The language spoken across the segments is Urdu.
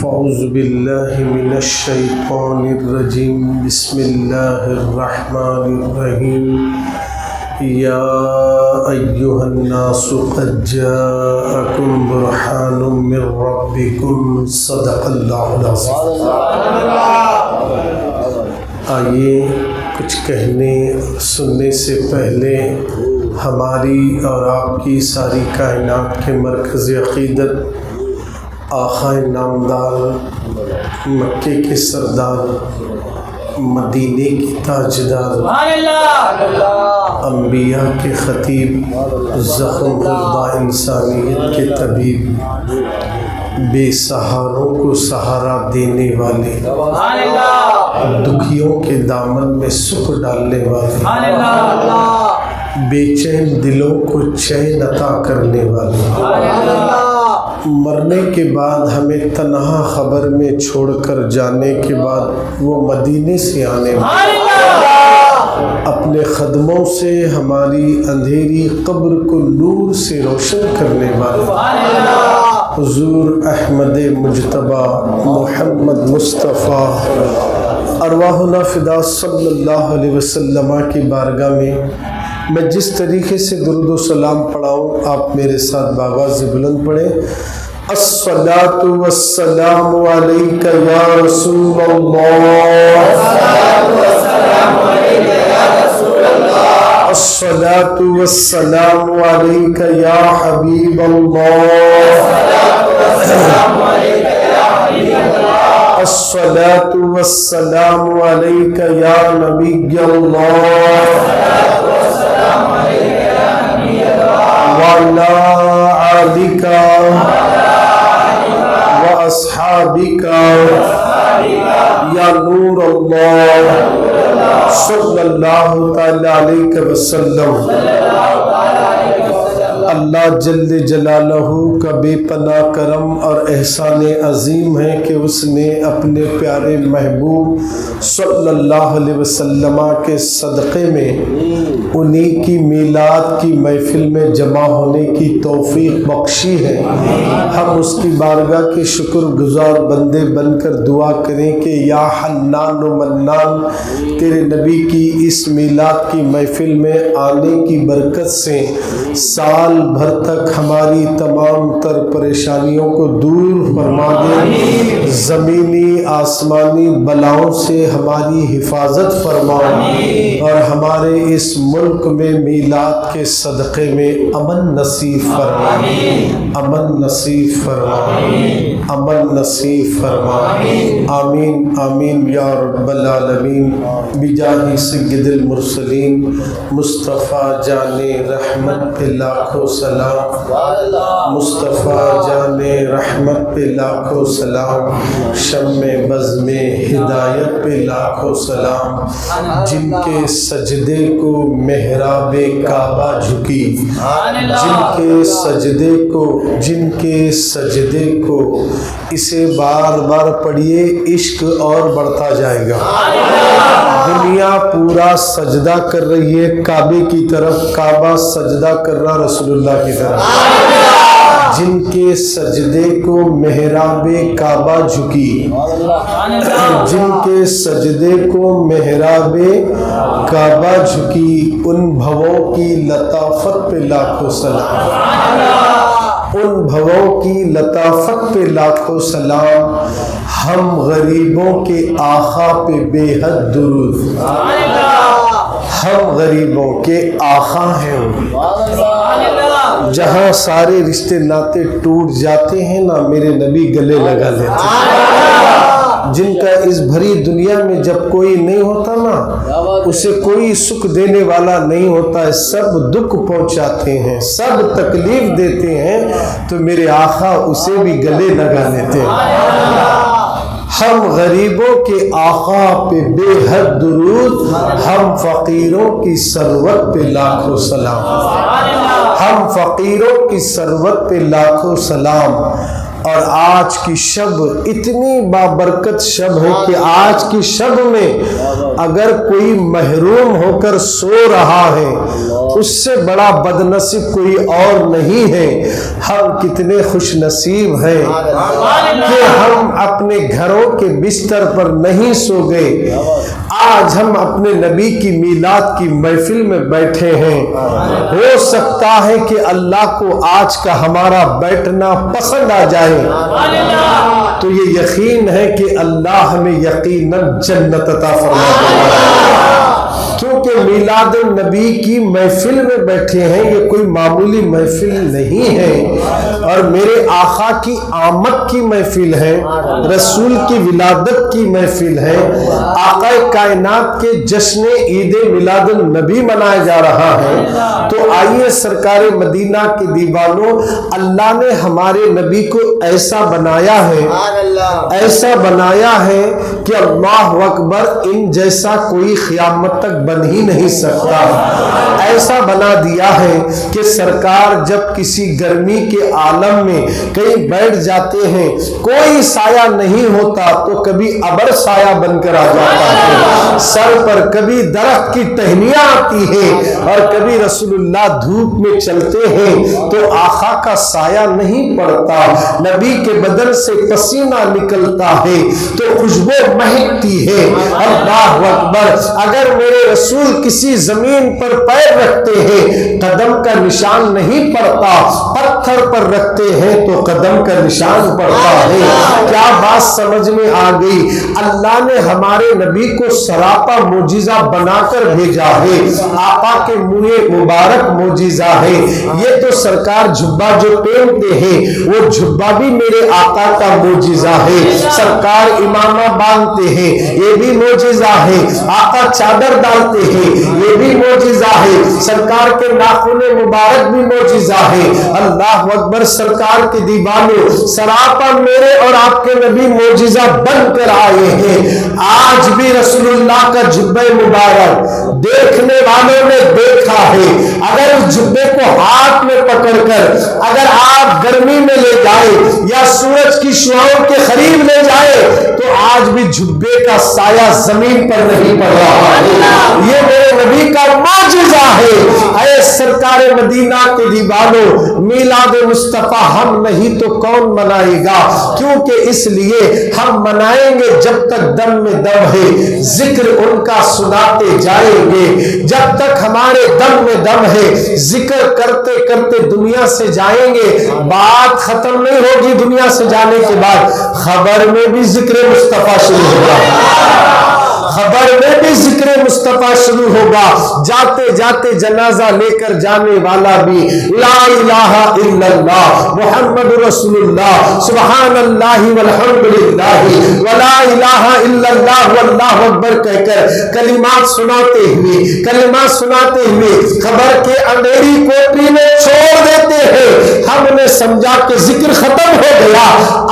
فاعوذ باللہ من الشیطان الرجیم بسم اللہ الرحمن الرحیم یا ایہا الناس قد جاءکم برہان من ربکم صدق اللہ العظیم۔ آئیے کچھ کہنے سننے سے پہلے ہماری اور آپ کی ساری کائنات کے مرکز عقیدت آقا نامدار، مکے کے سردار، مدینے کی تاجدار، انبیاء کے خطیب، زخم خوردہ انسانیت کے طبیب، بے سہاروں کو سہارا دینے والے، دکھیوں کے دامن میں سکھ ڈالنے والے، بے چین دلوں کو چین عطا کرنے والے، مرنے کے بعد ہمیں تنہا خبر میں چھوڑ کر جانے کے بعد وہ مدینے سے آنے والے، اپنے قدموں سے ہماری اندھیری قبر کو نور سے روشن کرنے والے، حضور احمد مجتبی محمد مصطفیٰ ارواحنا فدا صلی اللہ علیہ وسلم کی بارگاہ میں جس طریقے سے درود و سلام پڑھاؤں، آپ میرے ساتھ باواز بلند پڑھیں۔ الصلاۃ والسلام علیک یا رسول اللہ، الصلاۃ والسلام علیک یا حبیب اللہ، الصلاۃ والسلام علیک یا نبی اللہ، وعلی آلک واصحابک یا نور اللہ صلی اللہ تعالی علیہ وسلم۔ اللہ جل جلالہ کا بے پناہ کرم اور احسان عظیم ہے کہ اس نے اپنے پیارے محبوب صلی اللہ علیہ وسلم کے صدقے میں انہی کی میلاد کی محفل میں جمع ہونے کی توفیق بخشی ہے۔ ہم اس کی بارگاہ کے شکر گزار بندے بن کر دعا کریں کہ یا حنان و منان، تیرے نبی کی اس میلاد کی محفل میں آنے کی برکت سے سال بھر تک ہماری تمام تر پریشانیوں کو دور فرما دے، زمینی آسمانی بلاؤں سے ہماری حفاظت فرما، اور ہمارے اس ملک میں میلاد کے صدقے میں امن نصیب فرما، امن نصیب فرما، امن نصیب فرما، آمین آمین یا رب العالمین، بجاہ سید المرسلین مصطفیٰ جان رحمت پہ لاکھوں سلام، مصطفیٰ جان رحمت پہ لاکھوں سلام، شمع بزم ہدایت پہ لاکھوں سلام، جن کے سجدے کو محراب کعبہ جھکی، جن کے سجدے کو اسے بار بار پڑھیے، عشق اور بڑھتا جائے گا۔ دنیا پورا سجدہ کر رہی ہے کعبے کی طرف، کعبہ سجدہ کر رہا رسول اللہ کی طرف، جن کے سجدے کو محراب کعبہ جھکی، جن کے سجدے کو محراب کعبہ جھکی، ان بھووں کی لطافت پہ لاکھوں سلام، ان بھووں کی لطافت پہ لاکھوں سلام، ہم غریبوں کے آقا پہ بے حد درود، ہم غریبوں کے آقا ہیں، جہاں سارے رشتے ناتے ٹوٹ جاتے ہیں نا، میرے نبی گلے لگا لیتے ہیں، جن کا اس بھری دنیا میں جب کوئی نہیں ہوتا نا، اسے کوئی سکھ دینے والا نہیں ہوتا ہے، سب دکھ پہنچاتے ہیں، سب تکلیف دیتے ہیں، تو میرے آقا اسے بھی گلے لگا لیتے ہیں۔ ہم غریبوں کے آقا پہ بے حد درود، ہم فقیروں کی ثروت پہ لاکھوں سلام، ہم فقیروں کی ثروت پہ لاکھوں سلام۔ اور آج کی شب اتنی بابرکت شب ہے کہ آج کی شب میں اگر کوئی محروم ہو کر سو رہا ہے اس سے بڑا بدنصیب کوئی اور نہیں ہے۔ ہم کتنے خوش نصیب ہیں کہ ہم اپنے گھروں کے بستر پر نہیں سو گئے، آج ہم اپنے نبی کی میلاد کی محفل میں بیٹھے ہیں۔ ہو سکتا ہے کہ اللہ کو آج کا ہمارا بیٹھنا پسند آ جائے، تو یہ یقین ہے کہ اللہ ہمیں یقیناً جنت عطا فرما دے گا، کیونکہ میلاد النبی کی محفل میں بیٹھے ہیں، یہ کوئی معمولی محفل نہیں ہے، اور میرے آقا کی آمد کی محفل ہے، رسول کی ولادت کی محفل ہے، آقا کائنات کے جشن عید میلاد النبی منایا جا رہا ہے۔ تو آئیے سرکار مدینہ کے دیوانوں، اللہ نے ہمارے نبی کو ایسا بنایا ہے، ایسا بنایا ہے کہ اللہ اکبر، ان جیسا کوئی قیامت تک بن ہی نہیں سکتا۔ ایسا بنا دیا ہے کہ سرکار جب کسی گرمی کے عالم میں کہیں بیٹھ جاتے ہیں، کوئی سایہ نہیں ہوتا تو کبھی ابر سایہ بن کر آ جاتا ہے، سر پر کبھی درخت کی ٹہنیاں آتی ہیں، اور کبھی رسول اللہ دھوپ میں چلتے ہیں تو آقا کا سایہ نہیں پڑتا، نبی کے بدن سے پسینہ نکلتا ہے تو خوشبو مہکتی ہے۔ اللہ اکبر، اگر میرے رسول کسی زمین پر پیر رکھتے ہیں قدم کا نشان نہیں پڑتا، پتھر پر رکھتے ہیں تو قدم کا نشان پڑتا ہے۔ کیا بات سمجھ میں آ گئی؟ اللہ نے ہمارے نبی کو سراپا معجزہ بنا کر بھیجا ہے، آقا کے منہ مبارک معجزہ ہے۔ یہ تو سرکار جھبا جو پہنتے ہیں وہ جھبا بھی میرے آقا کا معجزہ ہے، سرکار امامہ باندھتے ہیں یہ بھی معجزہ ہے، آقا چادر ڈالتے ہیں یہ بھی معجزہ ہے، سرکار کے ناخن مبارک بھی معجزہ ہے۔ اللہ اکبر، سرکار کے دیوانوں، سراپا میرے اور آپ کے نبی معجزہ بن کر آئے ہیں۔ آج بھی رسول اللہ کا جبہ مبارک دیکھنے والوں نے دیکھا ہے، اگر اس جبے کو ہاتھ میں پکڑ کر اگر آپ گرمی میں لے جائے یا سورج کی شعاؤں کے قریب لے جائے تو آج بھی جبے کا سایہ زمین پر نہیں پڑ رہا ہے۔ یہ میرے نبی کا معجزہ ہے۔ اے سرکار مدینہ کے دیوانوں، میلاد مصطفیٰ ہم نہیں تو کون منائے گا؟ کیونکہ اس لیے ہم منائیں گے جب تک دم میں دم ہے، ذکر ان کا سناتے جائیں گے، جب تک ہمارے دم میں دم ہے ذکر کرتے کرتے دنیا سے جائیں گے۔ بات ختم نہیں ہوگی، دنیا سے جانے کے بعد خبر میں بھی ذکر مصطفیٰ شروع ہوگا، خبر میں بھی ذکر مصطفیٰ شروع ہوگا، جاتے جاتے جنازہ لے کر جانے والا بھی لا الہ الا اللہ محمد رسول اللہ سبحان اللہ والحمدللہ ولا الہ الا اللہ واللہ اکبر کہہ کر کلمات سناتے ہوئے خبر کے اندھیری کوٹری میں چھوڑ دیتے ہیں۔ ہم نے سمجھا کہ ذکر ختم ہو گیا،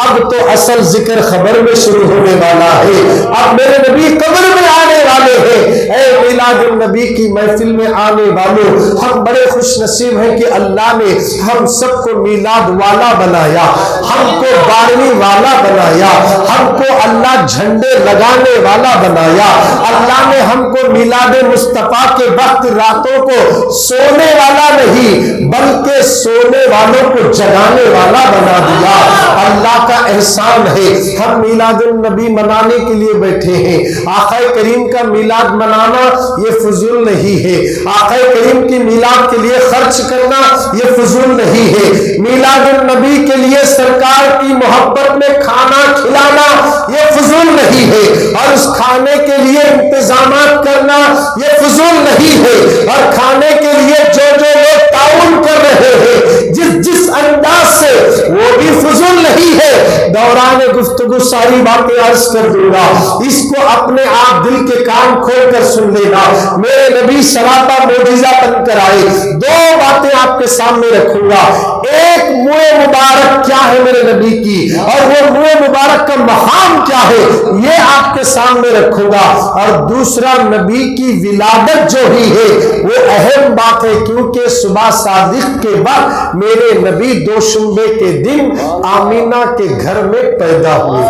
اب تو اصل ذکر خبر میں شروع ہونے والا ہے، اب میرے نبی قبر میں آنے والے ہیں۔ اے میلاد النبی کی محفل میں آنے والوں، ہم بڑے خوش نصیب ہیں کہ اللہ نے ہم سب کو میلاد والا بنایا، ہم کو 12ویں والا بنایا، ہم کو اللہ جھنڈے لگانے والا بنایا، اللہ نے ہم کو میلاد مصطفیٰ کے وقت راتوں کو سونے والا نہیں بلکہ سونے والوں کو جگانے والا بنا دیا۔ اللہ کا احسان ہے، ہم میلاد النبی منانے کے لیے بیٹھے ہیں۔ آقا کریم کا میلاد منانا یہ فضول نہیں ہے، آقا کریم کی میلاد کے لیے خرچ کرنا یہ فضول نہیں ہے، میلاد النبی کے لیے سرکار کی محبت میں کھانا کھلانا یہ فضول نہیں ہے، اور اس کھانے کے لیے انتظامات کرنا یہ فضول نہیں ہے، اور کھانے کے لیے جو لوگ تعاون کر رہے ہیں جس انداز سے وہ بھی فضول نہیں ہے۔ دوران گفتگو ساری باتیں عرض کر دوں گا، اس کو اپنے آپ دل کے کان کھول کر سن لینا۔ میرے نبی سراپا معجزہ بن کر آئے، دو باتیں آپ کے سامنے رکھوں گا، ایک منہ مبارک کیا ہے میرے نبی کی اور وہ منہ مبارک کا مقام کیا ہے یہ آپ کے سامنے رکھوں گا، اور دوسرا نبی کی ولادت جو ہی ہے وہ اہم بات ہے، کیونکہ صبح صادق کے بعد میرے نبی دوشنبے کے دن آمینہ کے گھر میں پیدا ہوئے۔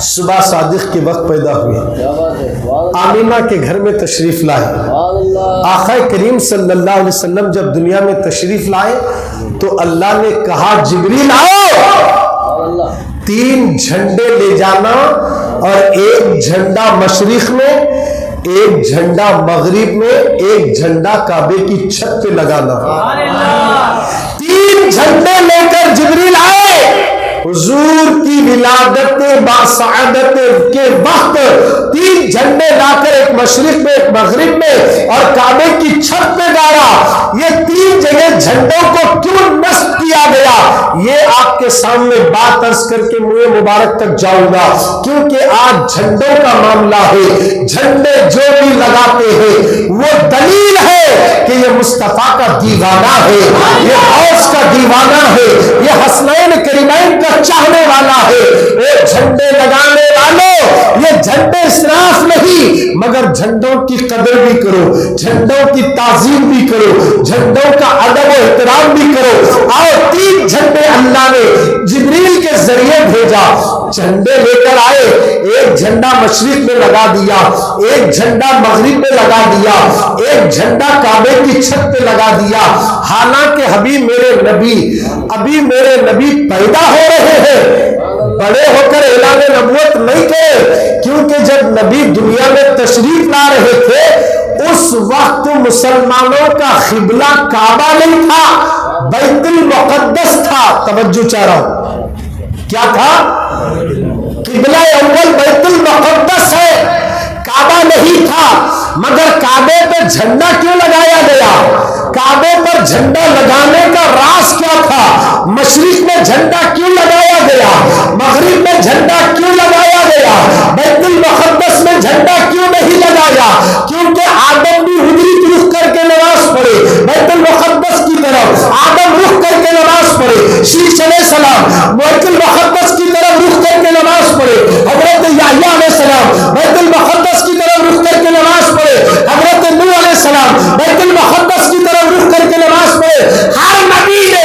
صبح صادق کے وقت پیدا ہوئے، آمینہ کے گھر میں تشریف لائے۔ آقا کریم صلی اللہ علیہ وسلم جب دنیا میں تشریف لائے تو اللہ نے کہا جبریل آؤ، 3 جھنڈے لے جانا اور ایک جھنڈا مشرق میں، ایک جھنڈا مغرب میں، ایک جھنڈا کعبے کی چھت پہ لگانا۔ 3 جھنڈے لے کر جبریل آئے، حضور کی ولادت باسعادت کے وقت 3 جھنڈے لا کر ایک مشرق میں، ایک مغرب میں اور کعبے کی چھت پہ گاڑا۔ یہ 3 جگہ جھنڈوں کو کیوں نصب کیا گیا، یہ آپ کے سامنے بات عرض کر کے منہ مبارک تک جاؤں گا، کیونکہ آج جھنڈوں کا معاملہ ہے۔ جھنڈے جو بھی لگاتے ہیں وہ دلیل ہے کہ یہ مصطفیٰ کا دیوانہ ہے، یہ غوث کا دیوانہ ہے، یہ حسنین کریمین کا چاہنے والا ہے۔ اے جھنڈے لگانے والوں، یہ جھنڈے صرف نہیں مگر جھنڈوں کی قدر بھی کرو، جھنڈوں کی تعظیم بھی کرو، جھنڈوں کا ادب و احترام بھی کرو۔ اور 3 جھنڈے اللہ نے جبریل کے ذریعے بھیجا، جھنڈے لے کر آئے، ایک جھنڈا مشرق میں لگا دیا، ایک جھنڈا مغرب میں لگا دیا، ایک جھنڈا کعبے کی چھت پہ لگا دیا۔ حالانکہ ابھی میرے نبی پیدا ہو رہے ہیں، بڑے ہو کر اعلان نبوت نہیں تھے، کیونکہ جب نبی دنیا میں تشریف لا رہے تھے اس وقت مسلمانوں کا قبلہ کعبہ نہیں تھا، بیت المقدس تھا۔ توجہ چاہ رہا ہوں، کیا تھا؟ قبلہ اول بیت المقدس ہے، کعبہ نہیں تھا۔ مگر کعبے پہ جھنڈا کیوں لگایا گیا؟ کعبے پر جھنڈا لگانے کا راز کیا تھا؟ مشرق میں جھنڈا کیوں لگایا گیا؟ مغرب میں جھنڈا کیوں لگایا گیا؟ بیت المقدس میں جھنڈا کیوں نہیں لگایا؟ کیونکہ آدم بھی حضرت رخ کر کے نماز پڑھے بیت المقدس کی طرف، آدم رخ کر کے نماز پڑھے، شیش علیہ السلام بیت المقدس کی طرف رخ کر کے نماز پڑھے، حضرت یحییٰ علیہ السلام بیت المقدس کی طرف رخ کر کے نماز پڑھے، حضرت نوح علیہ السلام بیت المقدس کی طرف رخ کر کے نماز پڑھے۔ ہر نبی نے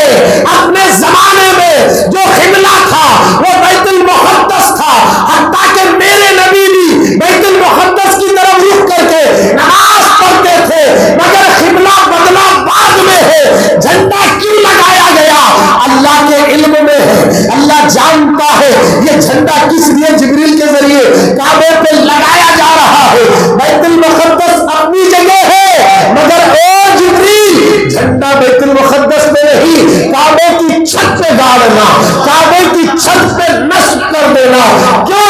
اپنے زمانے میں جو قبلہ تھا وہ بیت المقدس تھا، حتیٰ کہ میرے نبی بھی بیت المقدس کی طرف رخ کر کے نماز پڑھتے تھے، مگر قبلہ بدلا بعد میں ہے۔ جھنڈا کیوں لگایا گیا اللہ کے علم میں ہے، اللہ جانتا ہے یہ جھنڈا کس لیے جبریل کے ذریعے کعبے پہ لگایا جا رہا ہے۔ بیت المقدس اپنی جگہ ہے، مگر اے جبریل جھنڈا بیت المقدس میں نہیں، کعبے کی چھت پہ گاڑنا، کعبے کی چھت پہ نصب کر دینا۔ کیوں؟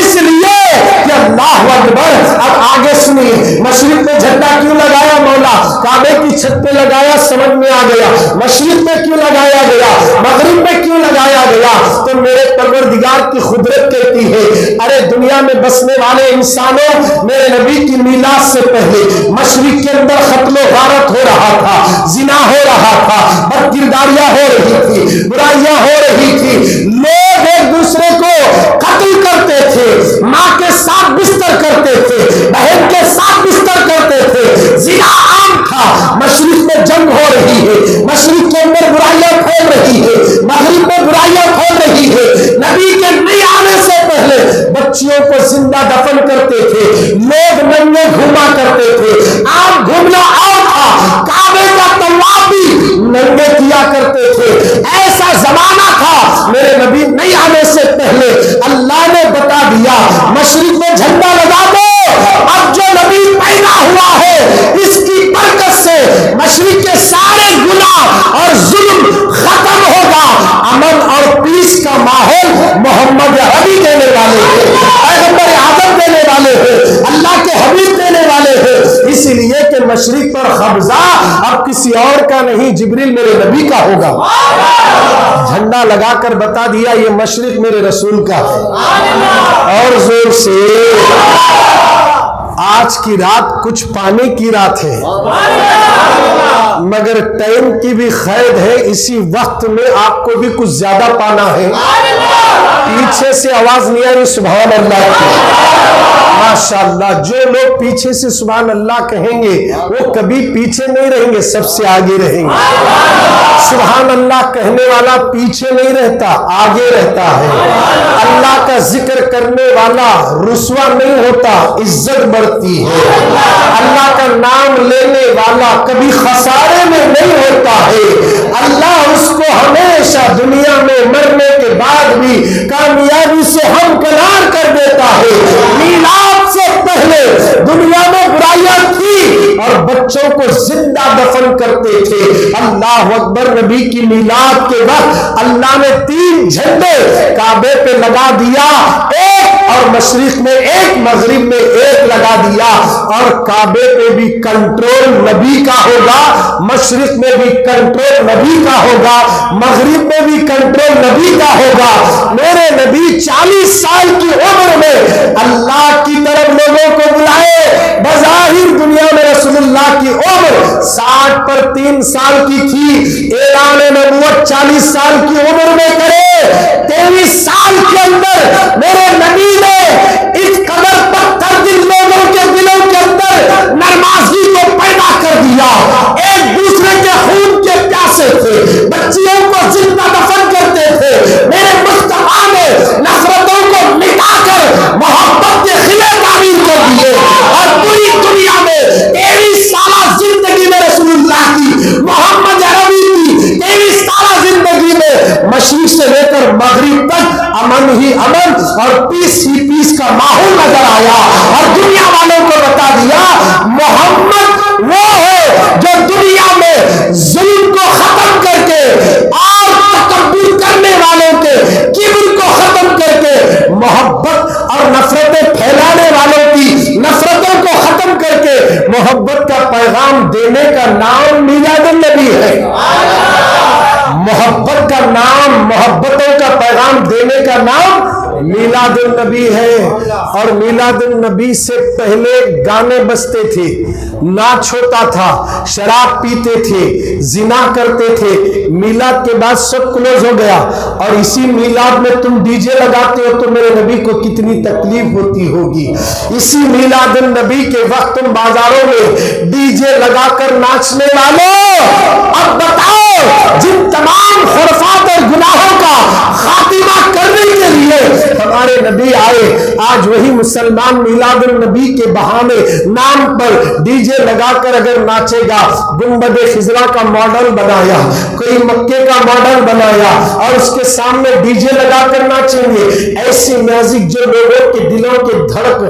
اس لیے کہ اللہ اکبر۔ اب آگے سنیے، مشرق میں جھنڈا کیوں لگایا مولا؟ کعبے کی چھت پہ لگایا، سمجھ میں آ گیا۔ مشرق میں کیوں لگایا گیا؟ مغرب میں کیوں لگایا گیا؟ تو میرے پروردگار کی قدرت کہتی ہے، ارے دنیا میں بسنے والے انسانوں، میرے نبی کی میلاد سے پہلے مشرق کے اندر قتل و غارت ہو رہا تھا، زنا ہو رہا تھا، بد کرداریاں ہو رہی تھی، برائیاں ہو رہی تھی، لوگ ایک دوسرے کو قتل کرتے تھے، ماں کے ساتھ بستر کرتے تھے، بہن کے ساتھ بستر کرتے تھے، زنا عام تھا۔ مشرق میں جنگ ہو رہی ہے، مشرق کے اندر برائیاں پھیل رہی ہے، مغرب میں برائیاں پھیل رہی ہے۔ نبی کے نہیں آنے سے پہلے بچیوں کو زندہ دفن کرتے تھے، لوگ ننگے گھوما کرتے تھے، عام گھومنا عام تھا، کعبے کا طواف بھی ننگے کیا کرتے تھے۔ ایسا زمانہ تھا، میرے نبی نہیں آنے سے پہلے اللہ نے بتا دیا مشرق میں جھنڈا لگا دو۔ اب جو نبی پیدا ہوا ہے اس کی برکت سے مشرق کے سارے گناہ اور ظلم ختم ہوگا، امن اور پیس کا ماحول محمد عربی دینے والے ہیں، پیغمبر اعظم دینے والے ہیں، اللہ کے حبیب دینے والے ہیں۔ اس لیے کہ مشرق پر قبضہ اب کسی اور کا نہیں، جبریل میرے نبی کا ہوگا۔ جھنڈا لگا کر بتا دیا یہ مشرق میرے رسول کا ہے۔ اور زور سے آج کی رات کچھ پانے کی رات ہے، مگر ٹائم کی بھی قید ہے، اسی وقت میں آپ کو بھی کچھ زیادہ پانا ہے۔ پیچھے سے آواز نہیں آ رہی سبحان اللہ کی؟ ماشاءاللہ، جو لوگ پیچھے سے سبحان اللہ کہیں گے وہ کبھی پیچھے نہیں رہیں گے، سب سے آگے رہیں گے۔ سبحان اللہ کہنے والا پیچھے نہیں رہتا، آگے رہتا ہے۔ اللہ کا ذکر کرنے والا رسوا نہیں ہوتا، عزت بڑھتی ہے۔ اللہ کا نام لینے والا کبھی خسارے میں نہیں ہوتا ہے۔ اللہ اس کو ہمیشہ دنیا میں مرنے کے بعد بھی کامیابی سے ہمکنار کر دیتا ہے۔ میلاد سے پہلے دنیا میں برائیاں تھی اور بچوں کو زندہ دفن کرتے تھے۔ اللہ اکبر، نبی کی میلاد کے وقت اللہ نے 3 جھنڈے کعبے پہ لگا دیا، ایک اور مشرق میں ایک، مغرب میں ایک لگا دیا، اور کعبے پہ بھی کنٹرول نبی کا ہوگا، مشرق میں بھی کنٹرول نبی کا ہوگا، مغرب میں بھی کنٹرول نبی کا ہوگا۔ میرے نبی 40 سال کی عمر میں اللہ کی طرف لوگوں کو بلائے، بظاہر دنیا میں رسول اللہ کی عمر 60 پر 3 سال کی تھی، اعلان نبوت 40 سال کی عمر میں کرے، 23 سال کے اندر میرے نبی نے اس قدر پتھر دل لوگوں کے دلوں کے اندر نمازی کو پیدا کر دیا، ایک دوسرے کے خون کے پیاسے تھے، بچیوں کو زندہ دفن کرتے تھے۔ میرے مصطفیٰ نے نفرتوں کو مٹا کر محبت کے خلے تعمیر کر دیے، اور پوری دنیا میں 23 سالہ زندگی میں رسول اللہ کی، محمد عربی کی 23 سالہ زندگی میں مشرق سے لے کر مغرب تک امن ہی امن اور پیس ہی پیس کا ماحول نظر آیا، اور دنیا والوں کو بتا دیا محمد وہ ہے جو دنیا میں ظلم کو ختم کر کے اور تکبر کرنے والوں کے کبر کو ختم کر کے محبت اور نفرتیں پھیلانے والوں کی نفرتوں کو ختم کر کے محبت کا پیغام دینے کا نام میلاد النبی ہے۔ محبت کا نام، محبتوں کا پیغام دینے کا نام میلاد النبی ہے۔ اور میلاد النبی سے پہلے گانے بجتے تھے، ناچ ہوتا تھا، شراب پیتے تھے، زنا کرتے تھے۔ میلاد کے بعد سب کلوز ہو گیا، اور اسی میلاد میں تم ڈی جے لگاتے ہو تو میرے نبی کو کتنی تکلیف ہوتی ہوگی۔ اسی میلاد النبی کے وقت تم بازاروں میں ڈی جے لگا کر ناچنے والوں، اب بتاؤ جن تمام خرافات اور گناہوں کا خاتمہ کرنے کے لیے ہمارے نبی آئے، آج وہی مسلمان میلاد النبی کے بہانے نام پر ڈی جے لگا کر اگر ناچے گا، گنبد خضرا کا ماڈل بنایا، کوئی مکے کا ماڈل بنایا اور اس کے سامنے ڈی جے لگا کر ناچیں گے، ایسی میوزک جو لوگوں کے دلوں کے دھڑک،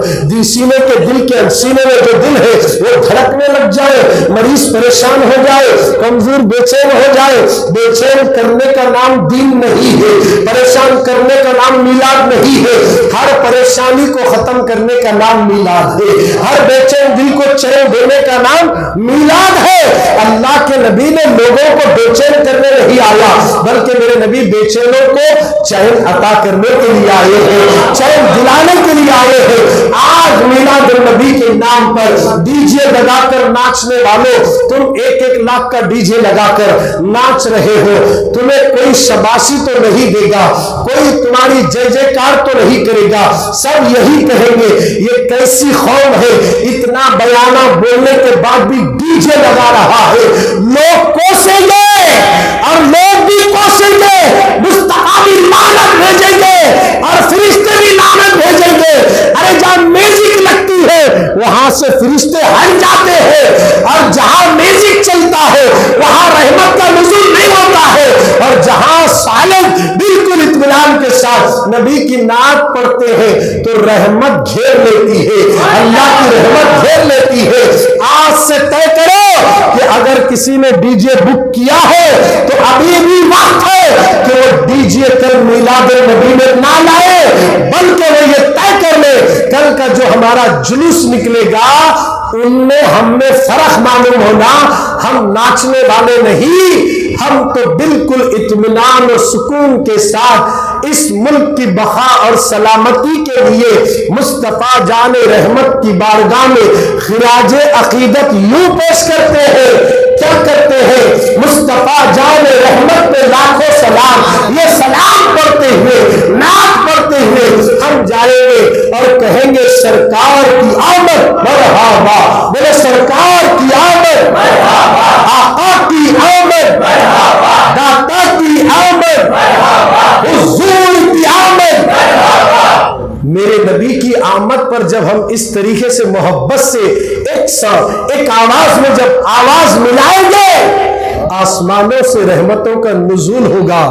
سینے کے دل کے سینے میں جو دل ہے وہ دھڑکنے لگ جائے، مریض پریشان ہو جائے، کمزور بے چین ہو جائے۔ بے چین کرنے کا نام دین نہیں ہے، پریشان کرنے کا نام میلاد نہیں ہے، ہر پریشانی کو ختم کرنے کا نام میلاد ہے، ہر بے چین دل کو چین دینے کا نام میلاد ہے۔ اللہ کے نبی نے لوگوں کو بے چین کرنے نہیں آیا، بلکہ میرے نبی بے چینوں کو چین عطا کرنے کے لیے آئے ہیں، چین دلانے کے لیے آئے ہیں۔ آج میلاد النبی کے نام پر ڈی جے لگا کر ناچنے والوں، تم 1-1 لاکھ کا ڈی جے لگا کر ناچ رہے ہو، تمہیں کوئی شباشی تو نہیں دے گا، کوئی تمہاری جے جے کار تو نہیں کرے گا، سب یہی کہیں گے یہ کیسی قوم ہے، اتنا بیانہ بولنے کے بعد بھی ڈی جے لگا رہا ہے۔ لوگ کوسیں گے اور لوگ بھی کوسیں گے، مصطفیٰ بھی لعنت بھیجیں گے اور فرشتے بھی لعنت بھیجیں گے۔ ارے جہاں میوزک لگتی ہے وہاں سے فرشتے ہٹ جاتے ہیں، اور جہاں میوزک چلتا ہے وہاں رحمت کا نزول نہیں ہوتا ہے، اور جہاں سائلنٹ بالکل اطمینان کے ساتھ نبی کی نعت پڑھتے ہیں تو رحمت گھیر لیتی ہے، اللہ کی رحمت گھیر لیتی ہے۔ آج سے طے کرو کہ اگر کسی نے ڈی جے بک کیا ہے تو ابھی بھی وقت ہے کہ وہ ڈی جے کل میلاد النبی میں نہ لائے، بلکہ وہ یہ طے کر لے کل کا جو ہمارا جلوس نکلے گا ان میں ہم میں فرق معلوم ہونا، ہم ناچنے والے نہیں، ہم تو بالکل اطمینان اور سکون کے ساتھ اس ملک کی بقا اور سلامتی کے لیے مصطفیٰ جان رحمت کی بارگاہ میں خراج عقیدت یوں پیش کرتے ہیں، کیا کرتے ہیں؟ مصطفیٰ جان رحمت پہ لاکھوں سلام، یہ سلام پڑھتے ہوئے، نعت آئیں گے اور کہیں گے سرکار کی آمد مرحبا، بولے سرکار کی آمد مرحبا، آقا کی آمد مرحبا، داتا کی آمد مرحبا، حضور کی آمد مرحبا۔ میرے نبی کی آمد پر جب ہم اس طریقے سے محبت سے ایک آواز میں جب آواز ملائیں گے، آسمانوں سے رحمتوں کا نزول ہوگا۔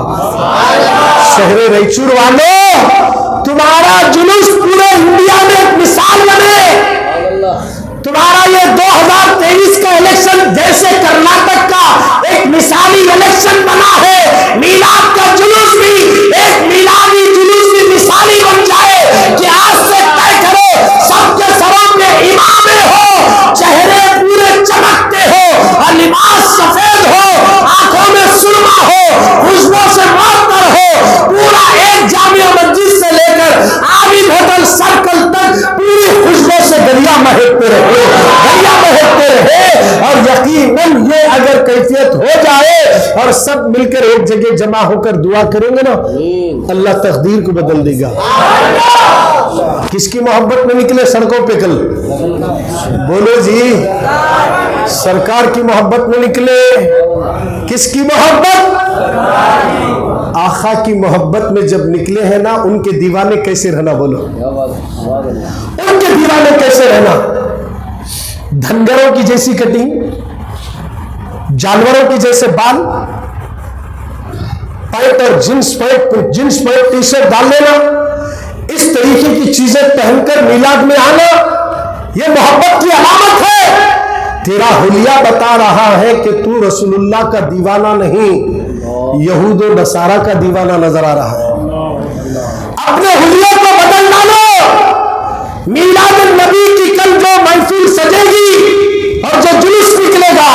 شہر ریچور والوں، تمہارا جلوس پورے انڈیا میں ایک مثال بنے۔ تمہارا یہ 2023 کا الیکشن جیسے کرناٹک کا ایک مثالی الیکشن بنا ہے، میلاد کا جلوس بھی ایک میلادی جلوس بھی مثالی بن جائے کہ آج سے طے کرو سب کے سروں میں امامے ہو، چہرے پورے چمکتے ہو اور لباس سفید ہو، آنکھوں میں سرما ہو، خوشبو سے معطر ہو، پورا ایک جامع مسجد سے لے کر عابد ہوٹل سرکل تک پوری خوشبو سے دریا مہکتے رہے، دریا مہکتے رہے۔ اور یقیناً یہ اگر کیفیت ہو جائے اور سب مل کر ایک جگہ جمع ہو کر دعا کریں گے نا، اللہ تقدیر کو بدل دے گا۔ کس کی محبت میں نکلے سڑکوں پہ کل؟ بولو جی، سرکار کی محبت میں نکلے۔ کس کی محبت؟ آقا کی محبت میں جب نکلے ہیں نا، ان کے دیوانے کیسے رہنا؟ بولو ان کے دیوانے کیسے رہنا؟ دھنگروں کی جیسی کٹنگ، جانوروں کی جیسے بال، پینٹ اور جنس پینٹ ٹی شرٹ ڈال لینا، اس طریقے کی چیزیں پہن کر میلاد میں آنا، یہ محبت کی علامت ہے۔ تیرا حلیہ بتا رہا ہے کہ تو رسول اللہ کا دیوانہ نہیں، یہود و نصارہ کا دیوانہ نظر آ رہا ہے۔ اپنے حلیہ کو بدل ڈالو۔ میلاد النبی کی کل جو محفل سجے گی اور جو جلوس نکلے گا،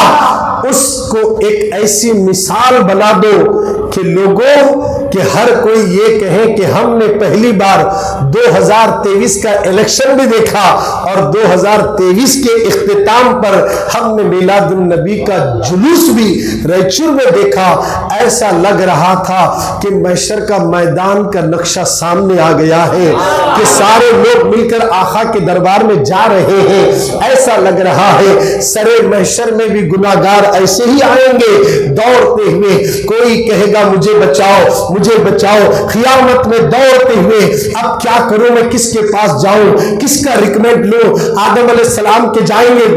اس کو ایک ایسی مثال بنا دو کہ لوگوں کہ ہر کوئی یہ کہے کہ ہم نے پہلی بار 2023 کا الیکشن بھی دیکھا اور 2023 کے اختتام پر ہم نے میلاد النبی کا جلوس بھی ریچور میں دیکھا۔ ایسا لگ رہا تھا کہ محشر کا میدان کا نقشہ سامنے آ گیا ہے کہ سارے لوگ مل کر آقا کے دربار میں جا رہے ہیں۔ ایسا لگ رہا ہے سرے محشر میں بھی گناہگار ایسے ہی آئیں گے دوڑتے ہوئے، کوئی کہے گا مجھے بچاؤ مجھے بچاؤ، قیامت میں دوڑتے ہوئے اب کیا کروں، میں کس کے پاس جاؤں، کس کا ریکمنڈ لوں؟ آدم علیہ السلام کے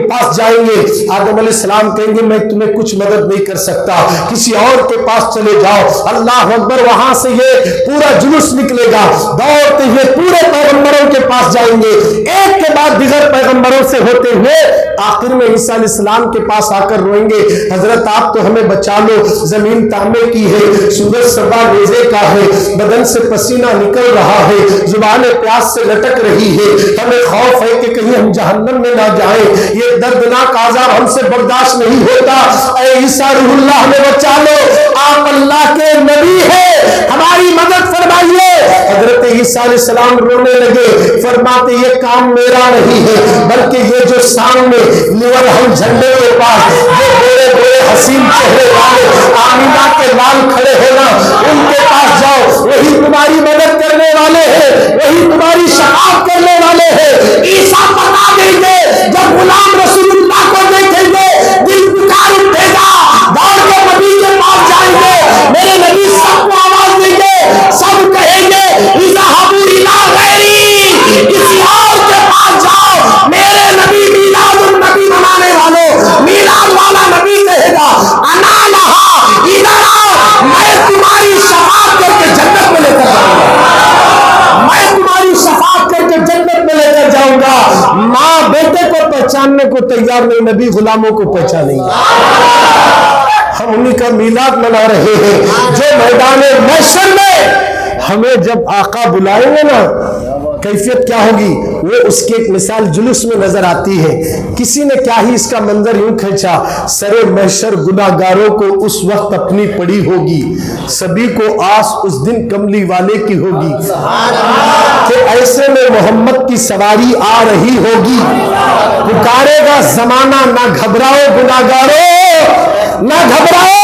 پاس جائیں گے، آدم علیہ السلام کہیں گے میں تمہیں کچھ مدد نہیں کر سکتا، کسی اور کے پاس چلے جاؤ۔ اللہ اکبر، وہاں سے یہ پورا جلوس نکلے گا، دوڑتے ہوئے پورے پیغمبروں کے پاس جائیں گے، ایک کے بعد دیگر پیغمبروں سے ہوتے ہوئے آخر میں عیسیٰ علیہ السلام کے پاس آ کر روئیں گے، حضرت آپ تو ہمیں بچا لو، زمین تانبے کی ہے، سورج سبا نیزے کا ہے، بدن سے پسینہ نکل رہا ہے، زبان پیاس سے لٹک رہی ہے، ہمیں خوف ہے کہ کہیں ہم جہنم میں نہ جائیں، یہ دردناک عذاب ہم سے برداشت نہیں ہوتا، اے عیسیٰ روح اللہ ہمیں بچا لو، آپ اللہ کے نبی ہیں، ہماری مدد فرمائیے۔ حضرت عیسیٰ علیہ السلام رونے لگے، فرماتے یہ کام میرا نہیں ہے، بلکہ یہ جو سامنے لیور ہم جھنڈے کے پاس جو بڑے بڑے حسین چہرے والے آمینہ کے لال کھڑے ہیں نا، ان کے پاس جاؤ، وہی تمہاری مدد کرنے والے ہیں، وہی تمہاری شفاعت کرنے والے ہیں۔ عیسیٰ بتا دیں گے، جب غلام رسول اللہ کو دیکھیں گے دل پکار اٹھے گا، دوڑ کے نبی کے پاس جائیں گے، میرے نبی سب کو آواز دیں گے، سب کہیں گے اذهبوا الى غیری، کسی اور کے پاس جاؤ، میرے نبی میلاد النبی منانے والوں، میلاد والا نبی کہے گا انا لہا، ادھر آؤ، میں تمہاری شفاعت کر کے جنت میں لے کر جاؤں گا، میں تمہاری شفاعت کر کے جنت میں لے کر جاؤں گا۔ ماں بیٹے کو پہچاننے کو تیار نہیں، نبی غلاموں کو پہچانیں گے۔ ہم انہی کا میلاد منا رہے ہیں جو میدان محشر میں ہمیں جب آقا بلائیں گے نا، کیفیت کیا ہوگی وہ اس کی ایک مثال جلوس میں نظر آتی ہے۔ کسی نے کیا ہی اس کا منظر یوں کھینچا، سرے محشر گناہگاروں کو اس وقت اپنی پڑی ہوگی، سبھی کو آس اس دن کملی والے کی ہوگی کہ ایسے میں محمد کی سواری آ رہی ہوگی، پکارے گا زمانہ نہ گھبراؤ گناہگاروں، نہ گھبراؤ،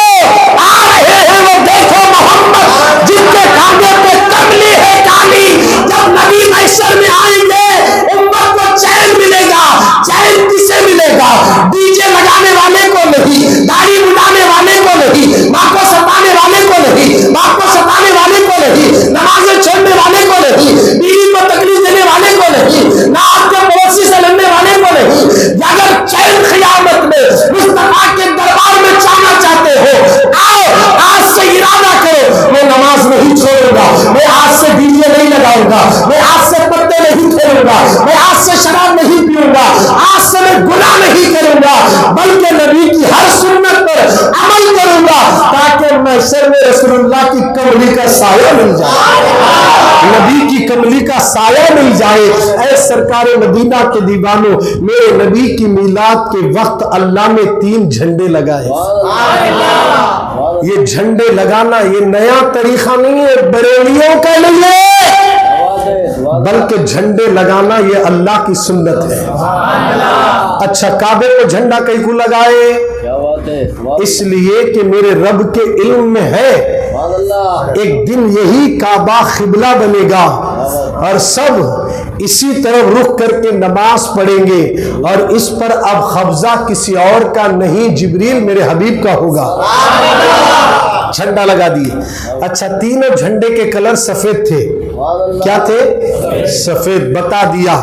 آ رہے ہیں وہ دیکھو محمد جن کے کاندھے پہ کملی ہے کالی۔ جب نبی محشر نبی کی کملی کا سایہ مل جائے. اے سرکار مدینہ کے دیوانوں، میرے نبی کی میلاد کے وقت اللہ نے 3 جھنڈے لگائے. یہ جھنڈے لگانا یہ نیا طریقہ نہیں ہے، بریلیوں کا نہیں ہے، بلکہ جھنڈے لگانا یہ اللہ کی سنت ہے. اچھا، کعبے کو جھنڈا کہیں کو لگائے؟ اس لیے کہ میرے رب کے علم میں ہے ایک دن یہی کعبہ قبلہ بنے گا اور سب اسی طرف رخ کر کے نماز پڑھیں گے، اور اس پر اب قبضہ کسی اور کا نہیں، جبریل میرے حبیب کا ہوگا. جھنڈا لگا دیے. اچھا، تینوں جھنڈے کے کلر سفید تھے. کیا تھے؟ سفید. بتا دیا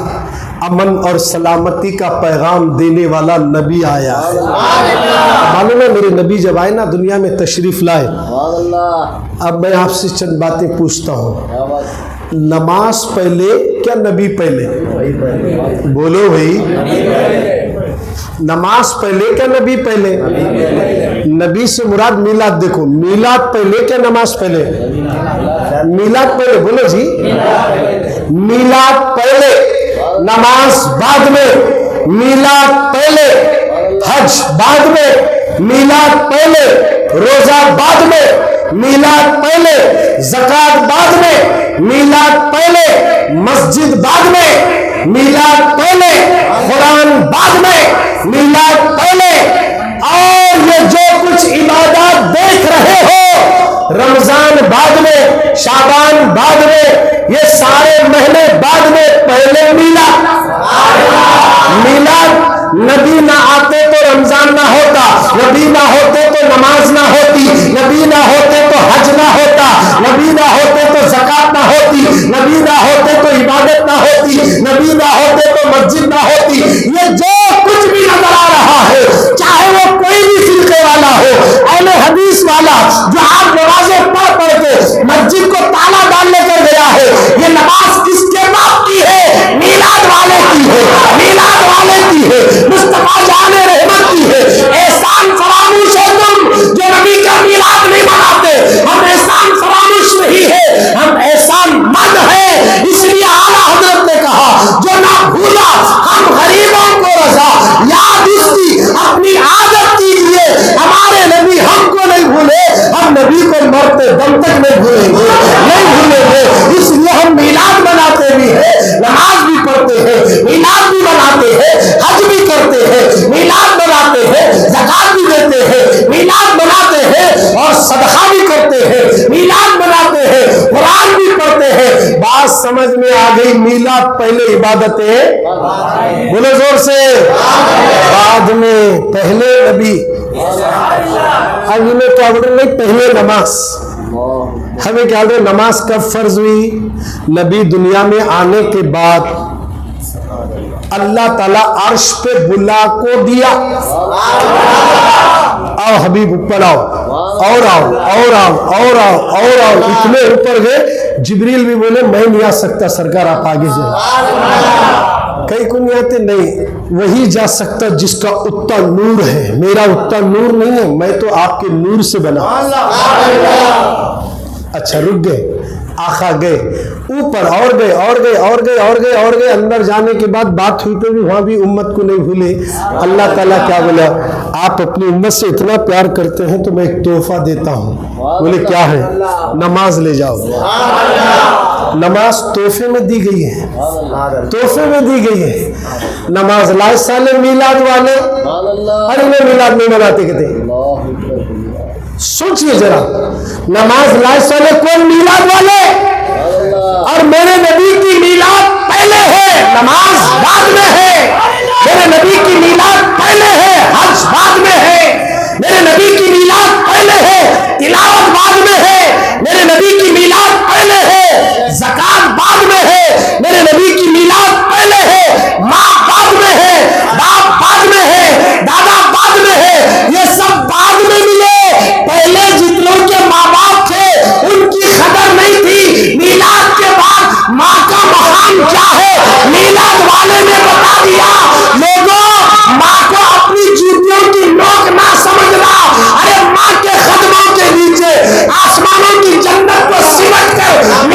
امن اور سلامتی کا پیغام دینے والا نبی آیا ہے. معلوم ہے میرے نبی جب آئے نا دنیا میں تشریف لائے. اب میں آپ سے چند باتیں پوچھتا ہوں. نماز پہلے کیا نبی پہلے؟ بولو بھائی، نماز پہلے کیا نبی پہلے؟ نبی سے مراد میلاد. دیکھو، میلاد پہلے کیا نماز پہلے؟ میلاد پہلے. بولو جی، میلاد پہلے، نماز بعد میں. میلاد پہلے، حج بعد میں. میلاد پہلے، روزہ بعد میں. میلاد پہلے، زکوٰۃ بعد میں. میلاد پہلے، مسجد بعد میں. میلاد پہلے، قرآن بعد میں. میلاد پہلے. اور یہ جو کچھ عبادات دیکھ رہے ہو، رمضان بعد میں، شعبان بعد میں، یہ سارے مہینے بعد میں. پہلے میلاد. میلاد نبی نہ آتے تو رمضان نہ ہوتا، نبی نہ ہوتے تو نماز نہ ہوتی، نبی نہ ہوتے تو حج نہ ہوتا، نبی نہ ہوتے تو زکوٰۃ نہ ہوتی، نبی نہ ہوتے تو عبادت نہ ہوتی، نبی نہ ہوتے تو مسجد نہ ہوتی. یہ جو کچھ بھی نظر آ رہا ہے، چاہے وہ کوئی بھی فرقے والا ہو، اہل حدیث والا جو آپ نمازیں پڑھ پڑھ کے مسجد کو تالا ڈالنے کر گیا ہے، یہ نماز کس کے باپ کی ہے؟ میلاد والے کی ہے. میلاد والے کی ہے، مصطفیٰ جان رحمت کی ہے. احسان فراموش ہے تم جو نبی کا میلاد نہیں مناتے. ہم احسان فراموش نہیں ہے، ہم احسان مند ہیں. اس لیے اعلیٰ حضرت نے کہا جو نہ بھولا ہم غریبوں کو رضا یاد اس کی اپنی عادت کیجیے. ہمارے نبی ہم کو نہیں بھولے، ہم نبی کو مرتے دم تک نہیں بھولیں گے، نہیں بھولیں گے. اس لیے ہم میلاد مناتے بھی ہیں، نماز بھی پڑھتے ہیں، میلاد بھی مناتے ہیں، حج بھی کرتے ہیں، میلاد مناتے ہیں، زکوٰۃ بھی دیتے ہیں، میلاد مناتے ہیں، اور صدقہ بھی کرتے ہیں، میلاد مناتے ہیں، قرآن بھی پڑھتے ہیں. بات سمجھ میں آ گئی؟ میلاد پہلے عبادت ہے، بولے زور سے، بعد میں پہلے نبی. اب انہیں کیا بولے؟ نہیں، پہلے نماز. ہمیں کیا بولے؟ نماز کب فرض ہوئی؟ نبی دنیا میں آنے کے بعد اللہ تعالیٰ عرش پہ بلا کو دیا، آؤ حبیب اوپر آؤ، اور آؤ اور آؤ اور آؤ اور آؤ. اتنے اوپر گئے، جبریل بھی بولے میں نہیں آ سکتا سرکار، آپ آگے جائیں. کئی کو نہیں آتے. نہیں، وہی جا سکتا جس کا اتنا نور ہے. میرا اتنا نور نہیں ہے، میں تو آپ کے نور سے بنا. اچھا، رک گئے. آقا گئے اوپر، اور گئے اور گئے اور گئے اور گئے اور گئے. اندر جانے کے بعد بات ہوئی تو بھی وہاں بھی امت کو نہیں بھولے. اللہ تعالیٰ کیا بولا؟ آپ اپنی امت سے اتنا پیار کرتے ہیں تو میں ایک تحفہ دیتا ہوں. بولے کیا ہے؟ نماز لے جاؤ. نماز تحفے میں دی گئی ہے، تحفے میں دی گئی ہے. نماز لائے سالے میلاد والے، ارے میں میلاد نہیں مناتے کہتے. سوچئے ذرا، نماز لائے سالے کون؟ میلاد والے. اور میرے نبی کی میلاد پہلے ہے، نماز بعد میں ہے. میرے نبی کی میلاد پہلے ہے، حج بعد میں ہے. میرے نبی کی میلاد پہلے ہے، تلاوت بعد میں ہے. میرے نبی کی میلاد پہلے ہے، زکوٰۃ بعد میں ہے. میرے نبی کی میلاد پہلے ہے، ماں بعد میں ہے، باپ بعد میں ہے، دادا بعد میں ہے. یہ سب بعد میں ملے. پہلے جتنوں کے ماں باپ تھے ان کی قدر نہیں تھی. میلاد کے بعد ماں کا مقام کیا ہے میلاد والے نے بتا دیا. لوگوں، ماں کو اپنی جوتیوں کی نوک نہ سمجھنا. ارے ماں کے قدموں کے نیچے آسمانوں کی جنت کو سمٹ کر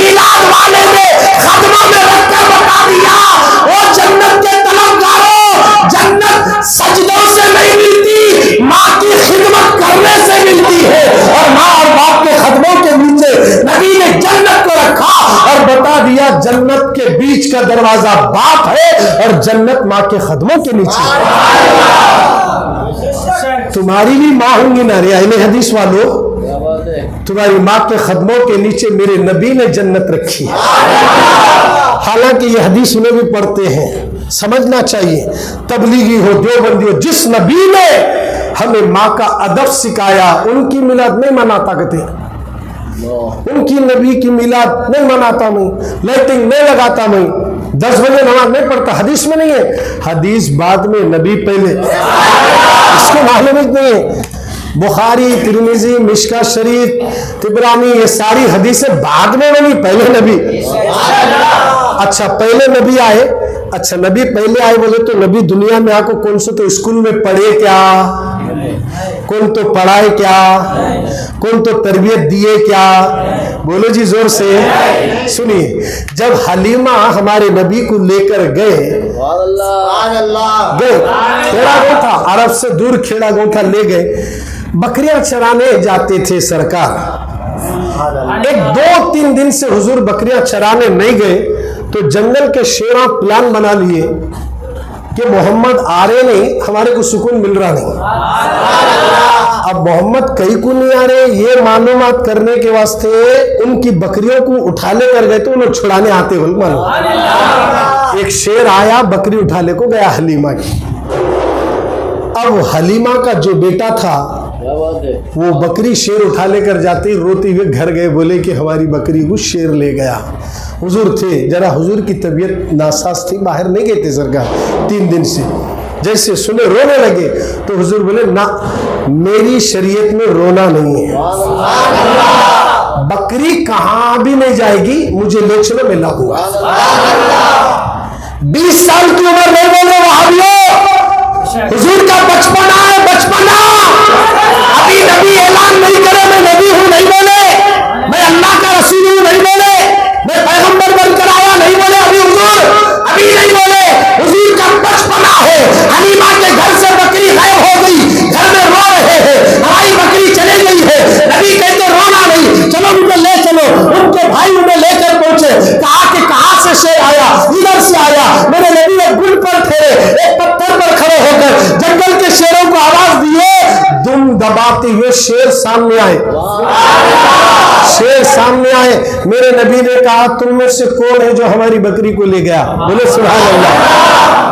بتا دیا جنت کے بیچ کا دروازہ باپ ہے اور جنت ماں کے قدموں کے نیچے. تمہاری بھی ماں ہوں گی نا رے اہل حدیث والو, تمہاری ماں کے قدموں کے نیچے میرے نبی نے جنت رکھی. حالانکہ یہ حدیث انہیں بھی پڑھتے ہیں, سمجھنا چاہیے. تبلیغی ہو, دیوبندی ہو, جس نبی نے ہمیں ماں کا ادب سکھایا ان کی میلاد نہیں مناتا کہتے, ان کی نبی کی میلاد نہیں مناتا میں, لائٹنگ نہیں لگاتا میں, 10 بجے نماز نہیں پڑھتا. حدیث میں نہیں ہے, حدیث بعد میں, نبی پہلے. اس کو معلوم نہیں ہے. بخاری, ترمذی, مشکا شریف, طبرانی, یہ ساری حدیثیں بعد میں بنی, پہلے نبی. اچھا پہلے نبی آئے, اچھا نبی پہلے آئے بولے تو نبی دنیا میں آ کو کون سے تو اسکول میں پڑھے کیا, کون تو پڑھائے کیا, کون تو تربیت دیے کیا, بولو جی زور سے. سنیے, جب حلیمہ ہمارے نبی کو لے کر گئے, کھیڑا گاؤں تھا, عرب سے دور کھیڑا گاؤں تھا, لے گئے, بکریاں چرانے جاتے تھے سرکار. 2-3 دن سے حضور بکریاں چرانے نہیں گئے تو جنگل کے شیراں پلان بنا لیے کہ محمد آ رہے نہیں, ہمارے کو سکون مل رہا نہیں. اب محمد کہیں کو نہیں آ رہے, یہ معلومات کرنے کے واسطے ان کی بکریوں کو اٹھا لے کر گئے تو انہوں چھڑانے آتے ہوئے معلوم. ایک شیر آیا, بکری اٹھا لے کو گیا حلیمہ کی. اب حلیمہ کا جو بیٹا تھا وہ بکری شیر اٹھا لے کر جاتے, روتے ہوئے گھر گئے, بولے کہ ہماری بکری کو شیر لے گیا. حضور تھے, ذرا حضور کی طبیعت ناساز تھی, باہر نہیں گئے تھے سرکار 3 دن سے. جیسے سنے رونے لگے تو حضور بولے نہ, میری شریعت میں رونا نہیں ہے, بکری کہاں بھی نہیں جائے گی, مجھے لے چلو میں لاؤں گا. 20 سال کی عمر نہیں بولے وہابیوں, حضور کا بچپنا ہے, بچپنا. ابھی نبی اعلان نہیں کرے میں نبی ہوں نہیں بولے, میں اللہ کا رسول ہوں نہیں بولے, میں پیغمبر بن کر آیا نہیں بولے, ابھی حضور ابھی نہیں بولے. حضور کا بچپنا ہے. حلیمہ کے گھر سے بکری غائب ہو گئی, گھر میں رو رہے ہیں, ہماری بکری چلے گئی ہے. نبی کہتے رونا نہیں, چلو مجھے لے چلو. ان کے بھائی انہیں لے کر پہنچے, کہا کہ کہاں سے شیر آیا, ادھر سے آیا. میرے نبی ایک گل پر ٹھہرے, ایک پتھر پر کھڑے ہو کر جنگل کے شیروں کو آواز دیے, دم دباتے ہوئے شیر سامنے آئے, شیر سامنے آئے. میرے نبی نے کہا تم میں سے کون ہے جو ہماری بکری کو لے گیا؟ بولے سبحان اللہ.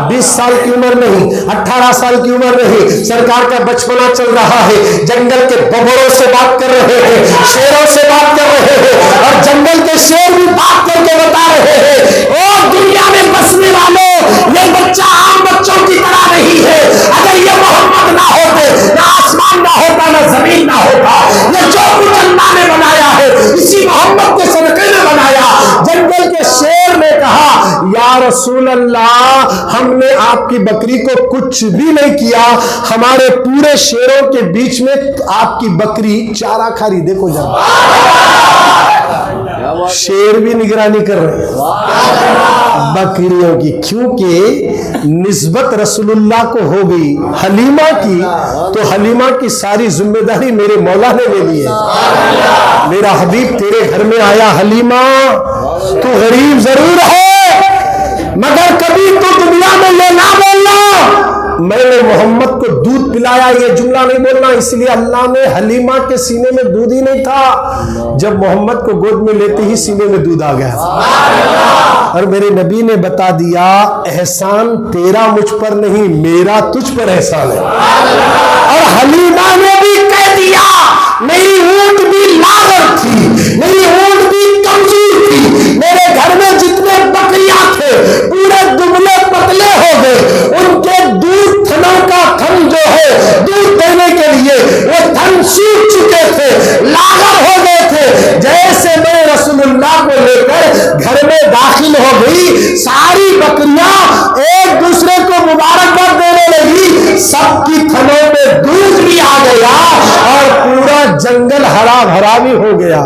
20 سال کی عمر نہیں, 18 سال کی عمر نہیں, سرکار کا بچپنا چل رہا ہے. جنگل کے ببروں سے بات کر رہے ہیں, شیروں سے بات کر رہے ہیں, اور جنگل کے شیر بھی بات کر کے بتا رہے ہیں او دنیا میں بسنے والوں, یہ بچہ عام بچوں کی طرح نہیں ہے. اگر یہ محمد نہ ہوتے, نہ آسمان نہ ہوتا, نہ زمین نہ ہوتا. یہ جو کچھ اللہ نے بنایا ہے اسی محمد کے صدقے نے بنایا. جنگل کے شیر نے کہا یا رسول اللہ, ہم نے آپ کی بکری کو کچھ بھی نہیں کیا, ہمارے پورے شیروں کے بیچ میں آپ کی بکری چارہ کھا رہی, دیکھو جا. شیر بھی نگرانی کر رہے ہیں بکریوں کی, کیونکہ نسبت رسول اللہ کو ہو گئی حلیمہ کی, تو حلیمہ کی ساری ذمہ داری میرے مولا نے لے لی ہے. میرا حبیب تیرے گھر میں آیا, حلیمہ تو غریب ضرور ہے مگر کبھی تو دنیا میں یہ نہ بولنا میں نے محمد کو دودھ پلایا, یہ جملہ نہیں بولنا. اس لیے اللہ نے حلیمہ کے سینے میں دودھ ہی نہیں تھا, جب محمد کو گود میں لیتے ہی سینے میں دودھ آ گیا. اور میرے نبی نے بتا دیا احسان تیرا مجھ پر نہیں, میرا تجھ پر احسان ہے. اور حلیمہ نے بھی کہہ دیا میری اونٹ بھی لاغر تھی, میری اونٹ بھی کمزور تھی, میرے گھر میں جتنے بکریاں تھے پورے دبلے پتلے ہو گئے, ان کے دودھ تھنوں کا تھن جو ہے دودھ دینے کے لیے وہ تھن سوکھ چکے تھے, لاغر ہو گئے تھے. جیسے میں رسول اللہ کو لے کر گھر میں داخل ہو گئی, ساری بکریاں ایک دوسرے کو مبارکباد دینے لگی, سب کی تھنوں میں دودھ بھی آ گیا اور پورا جنگل ہرا بھرا بھی ہو گیا.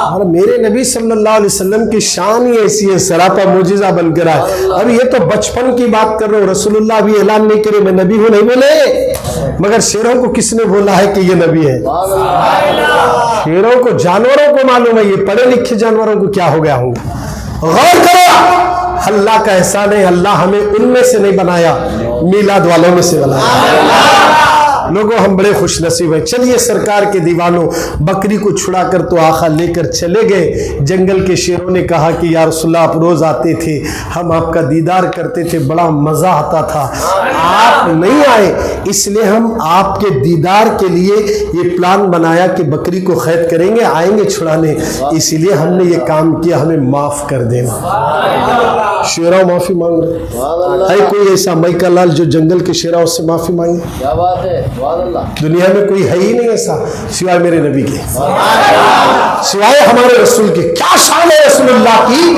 اور میرے نبی نبی صلی اللہ علیہ وسلم کی شان ہی ایسی ہے، سراپا معجزہ بن کر آئے. اب یہ تو بچپن کی بات کر رہا ہوں، رسول اللہ بھی اعلان نہیں کرے میں نبی ہوں، نہیں بولے. مگر شیروں کو کس نے بولا ہے کہ یہ نبی ہے؟ شیروں کو، جانوروں کو معلوم ہے، یہ پڑھے لکھے جانوروں کو کیا ہو گیا ہوں گے. غور کرو، اللہ کا احسان ہے، اللہ ہمیں ان میں سے نہیں بنایا، میلاد والوں میں سے بنایا. لوگوں ہم بڑے خوش نصیب ہیں. چلیے سرکار کے دیوانوں، بکری کو چھڑا کر تو آقا لے کر چلے گئے. جنگل کے شیروں نے کہا کہ یا رسول اللہ آپ روز آتے تھے، ہم آپ کا دیدار کرتے تھے، بڑا مزہ آتا تھا. آپ نہیں آئے، اس لیے ہم آپ کے دیدار کے لیے یہ پلان بنایا کہ بکری کو قید کریں گے، آئیں گے چھڑانے، اسی لیے ہم نے یہ کام کیا، ہمیں معاف کر دینا. شیروں معافی مانگ رہے. ہے کوئی ایسا مائیکا لال جو جنگل کے شیراؤں سے معافی مانگے؟ کیا بات ہے، دنیا میں کوئی ہے ہی نہیں ایسا سوائے میرے نبی کے، سوائے ہمارے رسول کے. کیا شان ہے رسول اللہ کی.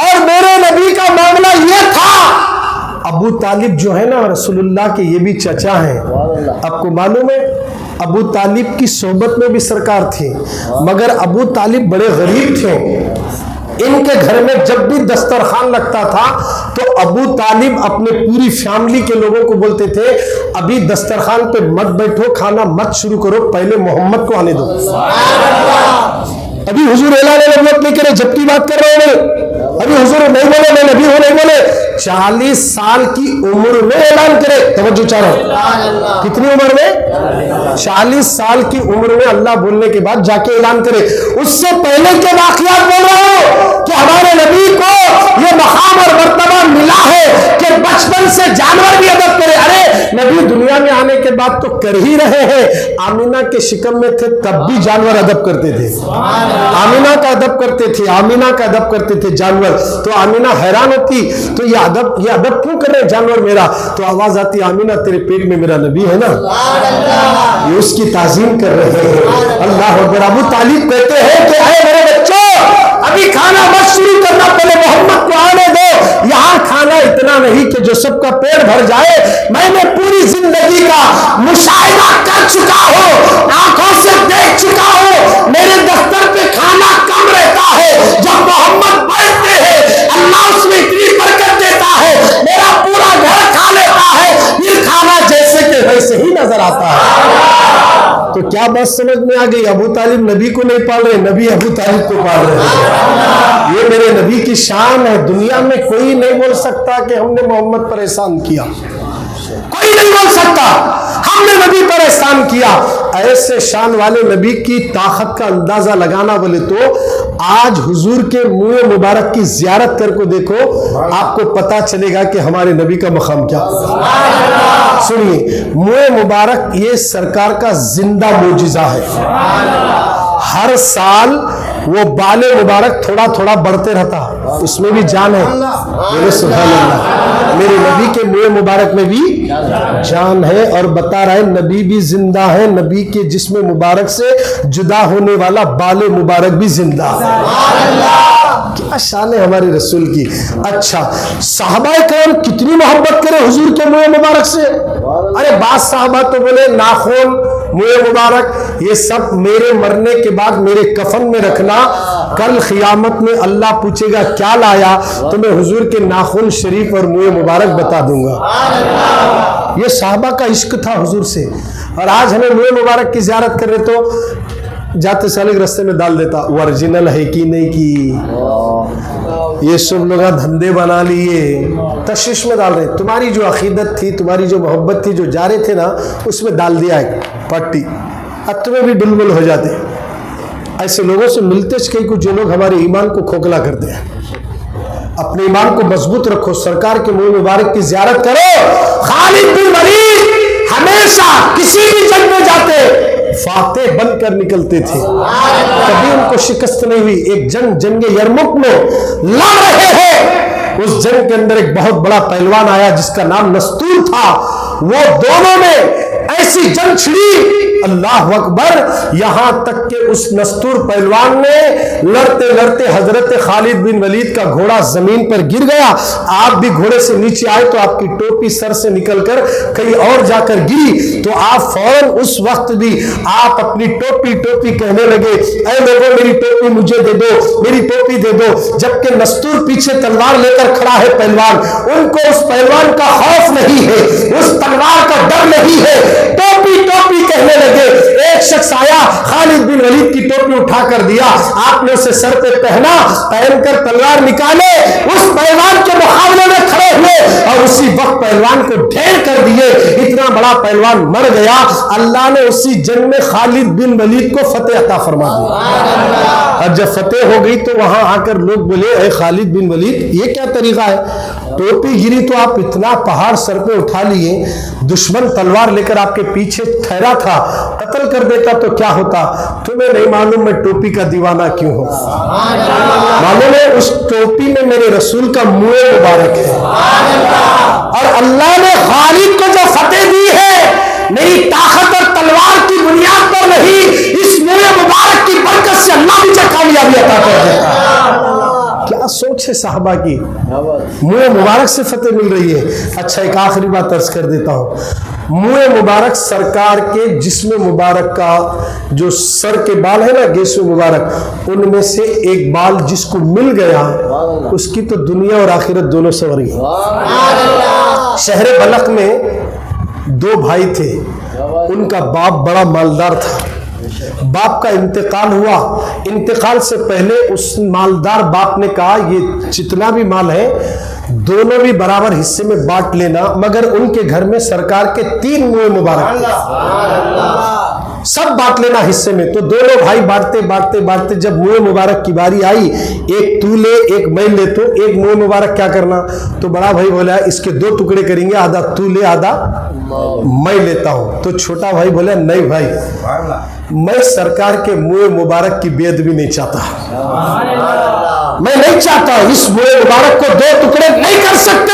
اور میرے نبی کا معاملہ یہ تھا، ابو طالب جو ہے نا رسول اللہ کے، یہ بھی چچا ہیں. آپ کو معلوم ہے ابو طالب کی صحبت میں بھی سرکار تھی، مگر ابو طالب بڑے غریب تھے. ان کے گھر میں جب بھی دسترخوان لگتا تھا تو ابو طالب اپنے پوری فیملی کے لوگوں کو بولتے تھے ابھی دسترخوان پہ مت بیٹھو، کھانا مت شروع کرو، پہلے محمد کو آنے دو. ابھی حضور اعلان نبوت نہیں کرے، جب کی بات کر رہے ہیں. ابھی حضور نہیں بولے میں نبی ہوں، نہیں بولے. 40 سال کی عمر میں اعلان کرے. توجہ چاہ رہا ہوں، کتنی عمر میں؟ 40 سال کی عمر میں اللہ بولنے کے بعد جا کے اعلان کرے. اس سے پہلے کے واقعات بول رہا ہوں کہ ہمارے نبی کو یہ مقام اور مرتبہ ملا ہے کہ بچپن سے جانور بھی ادب کرے. ارے نبی دنیا میں آنے کے بعد تو کر ہی رہے ہیں. آمینہ کے شکم میں تھے تب بھی جانور ادب کرتے تھے، آمینہ کا ادب کرتے تھے، آمینہ کا ادب کرتے تھے جانور. تو آمینہ حیران ہوتی تو یہ ادب کیوں کر رہے جانور میرا؟ تو آواز آتی آمینہ تیرے پیٹ میں میرا نبی ہے نا، یہ اس کی تعظیم کر رہے ہیں. اللہ اکبر. ابو طالب کہتے ہیں کہ اے میرے بچوں ابھی کھانا مت شروع کرنا، پہلے محمد کو آنے دو. یہاں کھانا اتنا نہیں کہ جو سب کا پیٹ بھر جائے. میں نے پوری زندگی کا مشاہدہ کر چکا ہوں، آنکھوں سے دیکھ چکا ہوں. میرے دفتر پہ کھانا کم رہتا ہے، جب محمد بیٹھتے ہیں اللہ اس میں اتنی برکت دیتا ہے، میرا پورا گھر کھا لیتا ہے، پھر کھانا جیسے کہ ویسے ہی نظر آتا ہے. تو کیا بات سمجھ میں آ گئی؟ ابو طالب نبی کو نہیں پال رہے، نبی ابو طالب کو پال رہے ہیں. یہ میرے نبی کی شان ہے. دنیا میں کوئی نہیں بول سکتا کہ ہم نے محمد پر احسان کیا، کوئی نہیں بول سکتا ہم نے نبی پر احسان کیا. ایسے شان والے نبی کی طاقت کا اندازہ لگانا بولے تو آج حضور کے منہ مبارک کی زیارت کر کو دیکھو، آپ کو پتا چلے گا کہ ہمارے نبی کا مقام کیا. سنیے، منہ مبارک یہ سرکار کا زندہ معجزہ ہے. ہر سال وہ بال مبارک تھوڑا تھوڑا بڑھتے رہتا، اس میں بھی جان ہے. میرے سبحان اللہ، میرے نبی کے منہ مبارک میں بھی جان ہے. اور بتا رہے نبی بھی زندہ ہے، نبی کے جسم مبارک سے جدا ہونے والا بال مبارک بھی زندہ ہے. کیا شان ہے ہمارے رسول کی. اچھا، صحابہ کرام کتنی محبت کرے حضور کے منہ مبارک سے. ارے بعض صحابہ تو بولے ناخن، منہ مبارک، یہ سب میرے مرنے کے بعد میرے کفن میں رکھنا، کل قیامت میں اللہ پوچھے گا کیا لایا تو میں حضور کے ناخن شریف اور منہ مبارک بتا دوں گا. یہ صحابہ کا عشق تھا حضور سے. اور آج ہمیں منہ مبارک کی زیارت کر رہے تو جاتے سالک رستے میں ڈال دیتا اوریجنل ہے کی نہیں کی. یہ سب لوگ دھندے بنا لیے، تشویش میں ڈال رہے. تمہاری جو عقیدت تھی، تمہاری جو محبت تھی، جو جا رہے تھے نا، اس میں ڈال دیا ایک پٹی، اب تمہیں بھی ڈلمل ہو جاتے. ایسے لوگوں سے ملتے کئی کچھ جو لوگ ہمارے ایمان کو کھوکھلا کرتے ہیں. اپنے ایمان کو مضبوط رکھو، سرکار کے منہ مبارک کی زیارت کرو. خالد بن ولید ہمیشہ کسی بھی جنگ میں جاتے فاتح بن کر نکلتے تھے، کبھی ان کو شکست نہیں ہوئی. ایک جنگ یرمک میں لڑ رہے ہیں، اس جنگ کے اندر ایک بہت بڑا پہلوان آیا جس کا نام نستور تھا. وہ دونوں میں ایسی جنگ چھڑی، اللہ اکبر، یہاں تک کہ اس نستور پہلوان نے لڑتے لڑتے حضرت خالد بن ولید کا گھوڑا زمین پر گر گیا۔ آپ بھی گھوڑے سے نیچے آئے تو آپ کی ٹوپی سر سے نکل کر کہیں اور جا کر گری، تو آپ فوراً اس وقت بھی آپ اپنی ٹوپی کہنے لگے، اے لوگوں میری ٹوپی مجھے دے دو، میری ٹوپی دے دو، جبکہ نستور پیچھے تلوار لے کر کھڑا ہے پہلوان، ان کو اس پہلوان کا خوف نہیں ہے، اس تلوار کا ڈر نہیں ہے، ٹوپی کہنے لگے۔ ایک شخص آیا، خالد بن ولید کی ٹوپی اٹھا کر دیا، آپ نے اسے سر پہ پہنا، پہن کر تلوار نکالے، اس پہلوان کے مقابلے میں کھڑے ہوئے اور اسی وقت پہلوان کو ڈھیر کر دیے۔ اتنا بڑا پہلوان مر گیا، اللہ نے اسی جنگ میں خالد بن ولید کو فتح عطا فرما دیا۔ اور جب فتح ہو گئی تو وہاں آ کر لوگ بولے، اے خالد بن ولید یہ کیا طریقہ ہے، ٹوپی گری تو آپ اتنا پہاڑ سر پہ اٹھا لیے، دشمن تلوار لے کر آپ کے پیچھے ٹھہرا تھا، قتل کر دیتا تو کیا ہوتا، تمہیں نہیں معلوم میں ٹوپی کا دیوانہ کیوں ہوں، معلوم ہے اس ٹوپی میں میرے رسول کا منہ مبارک ہے، اور اللہ نے خالد کو جو فتح دی ہے میری طاقت اور تلوار کی بنیاد پر نہیں، اس منہ مبارک کی برکت سے اللہ مجھے کامیابی عطا کر دیتا ہے۔ کیا سوچ ہے صحابہ کی، منہ مبارک سے فتح مل رہی ہے۔ اچھا ایک آخری بات عرض کر دیتا ہوں، منہ مبارک سرکار کے جسم مبارک کا جو سر کے بال ہے نا، گیسو مبارک، ان میں سے ایک بال جس کو مل گیا اس کی تو دنیا اور آخرت دونوں سنور گئی۔ شہر بلخ میں دو بھائی تھے، ان کا باپ بڑا مالدار تھا، باپ کا انتقال ہوا، انتقال سے پہلے اس مالدار باپ نے کہا یہ جتنا بھی مال ہے دونوں بھی برابر حصے میں بانٹ لینا، مگر ان کے گھر میں سرکار کے 3 منہ مبارک تھے، سب بانٹ لینا حصے میں۔ تو دونوں بھائی بانٹتے جب منہ مبارک کی باری آئی، ایک تو لے ایک میں لے، تو ایک منہ مبارک کیا کرنا، تو بڑا بھائی بولا اس کے 2 ٹکڑے کریں گے، آدھا تو لے آدھا میں لیتا ہوں۔ تو چھوٹا بھائی بولا نہیں بھائی، میں سرکار کے منہ مبارک کی بے ادبی نہیں چاہتا، میں نہیں چاہتا، اس منہ مبارک کو 2 ٹکڑے نہیں کر سکتے۔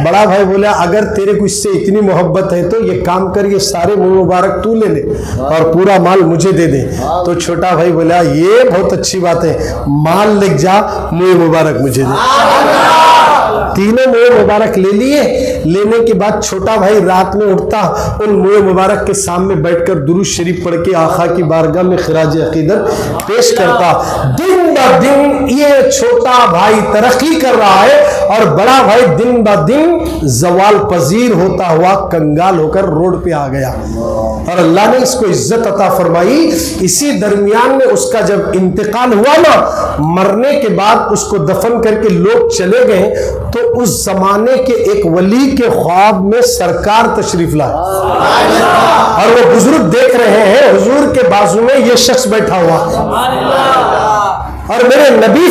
بڑا بھائی بولا اگر تیرے کو اس سے اتنی محبت ہے تو یہ کام کر، یہ سارے منہ مبارک تو لے لے اور پورا مال مجھے دے دے۔ تو چھوٹا بھائی بولا یہ بہت اچھی بات ہے، مال لے جا، منہ مبارک مجھے دے۔ تینوں منہ مبارک لے لیے، لینے کے بعد چھوٹا بھائی رات میں اٹھتا، ان منہ مبارک کے سامنے بیٹھ کر درود شریف پڑھ کے آقا کی بارگاہ میں خراج عقیدت پیش کرتا۔ دن بہ دن یہ چھوٹا بھائی ترقی کر رہا ہے اور بڑا بھائی دن بہ دن زوال پذیر ہوتا ہوا کنگال ہو کر روڈ پہ آ گیا، اور اللہ نے اس کو عزت عطا فرمائی۔ اسی درمیان میں اس کا جب انتقال ہوا نا، مرنے کے بعد اس کو دفن کر کے لوگ چلے گئے، تو اس زمانے کے ایک ولی کے خواب میں سرکار تشریف لائے، اور وہ بزرگ دیکھ رہے ہیں حضور کے بازو میں یہ شخص بیٹھا ہوا، اور میرے نبی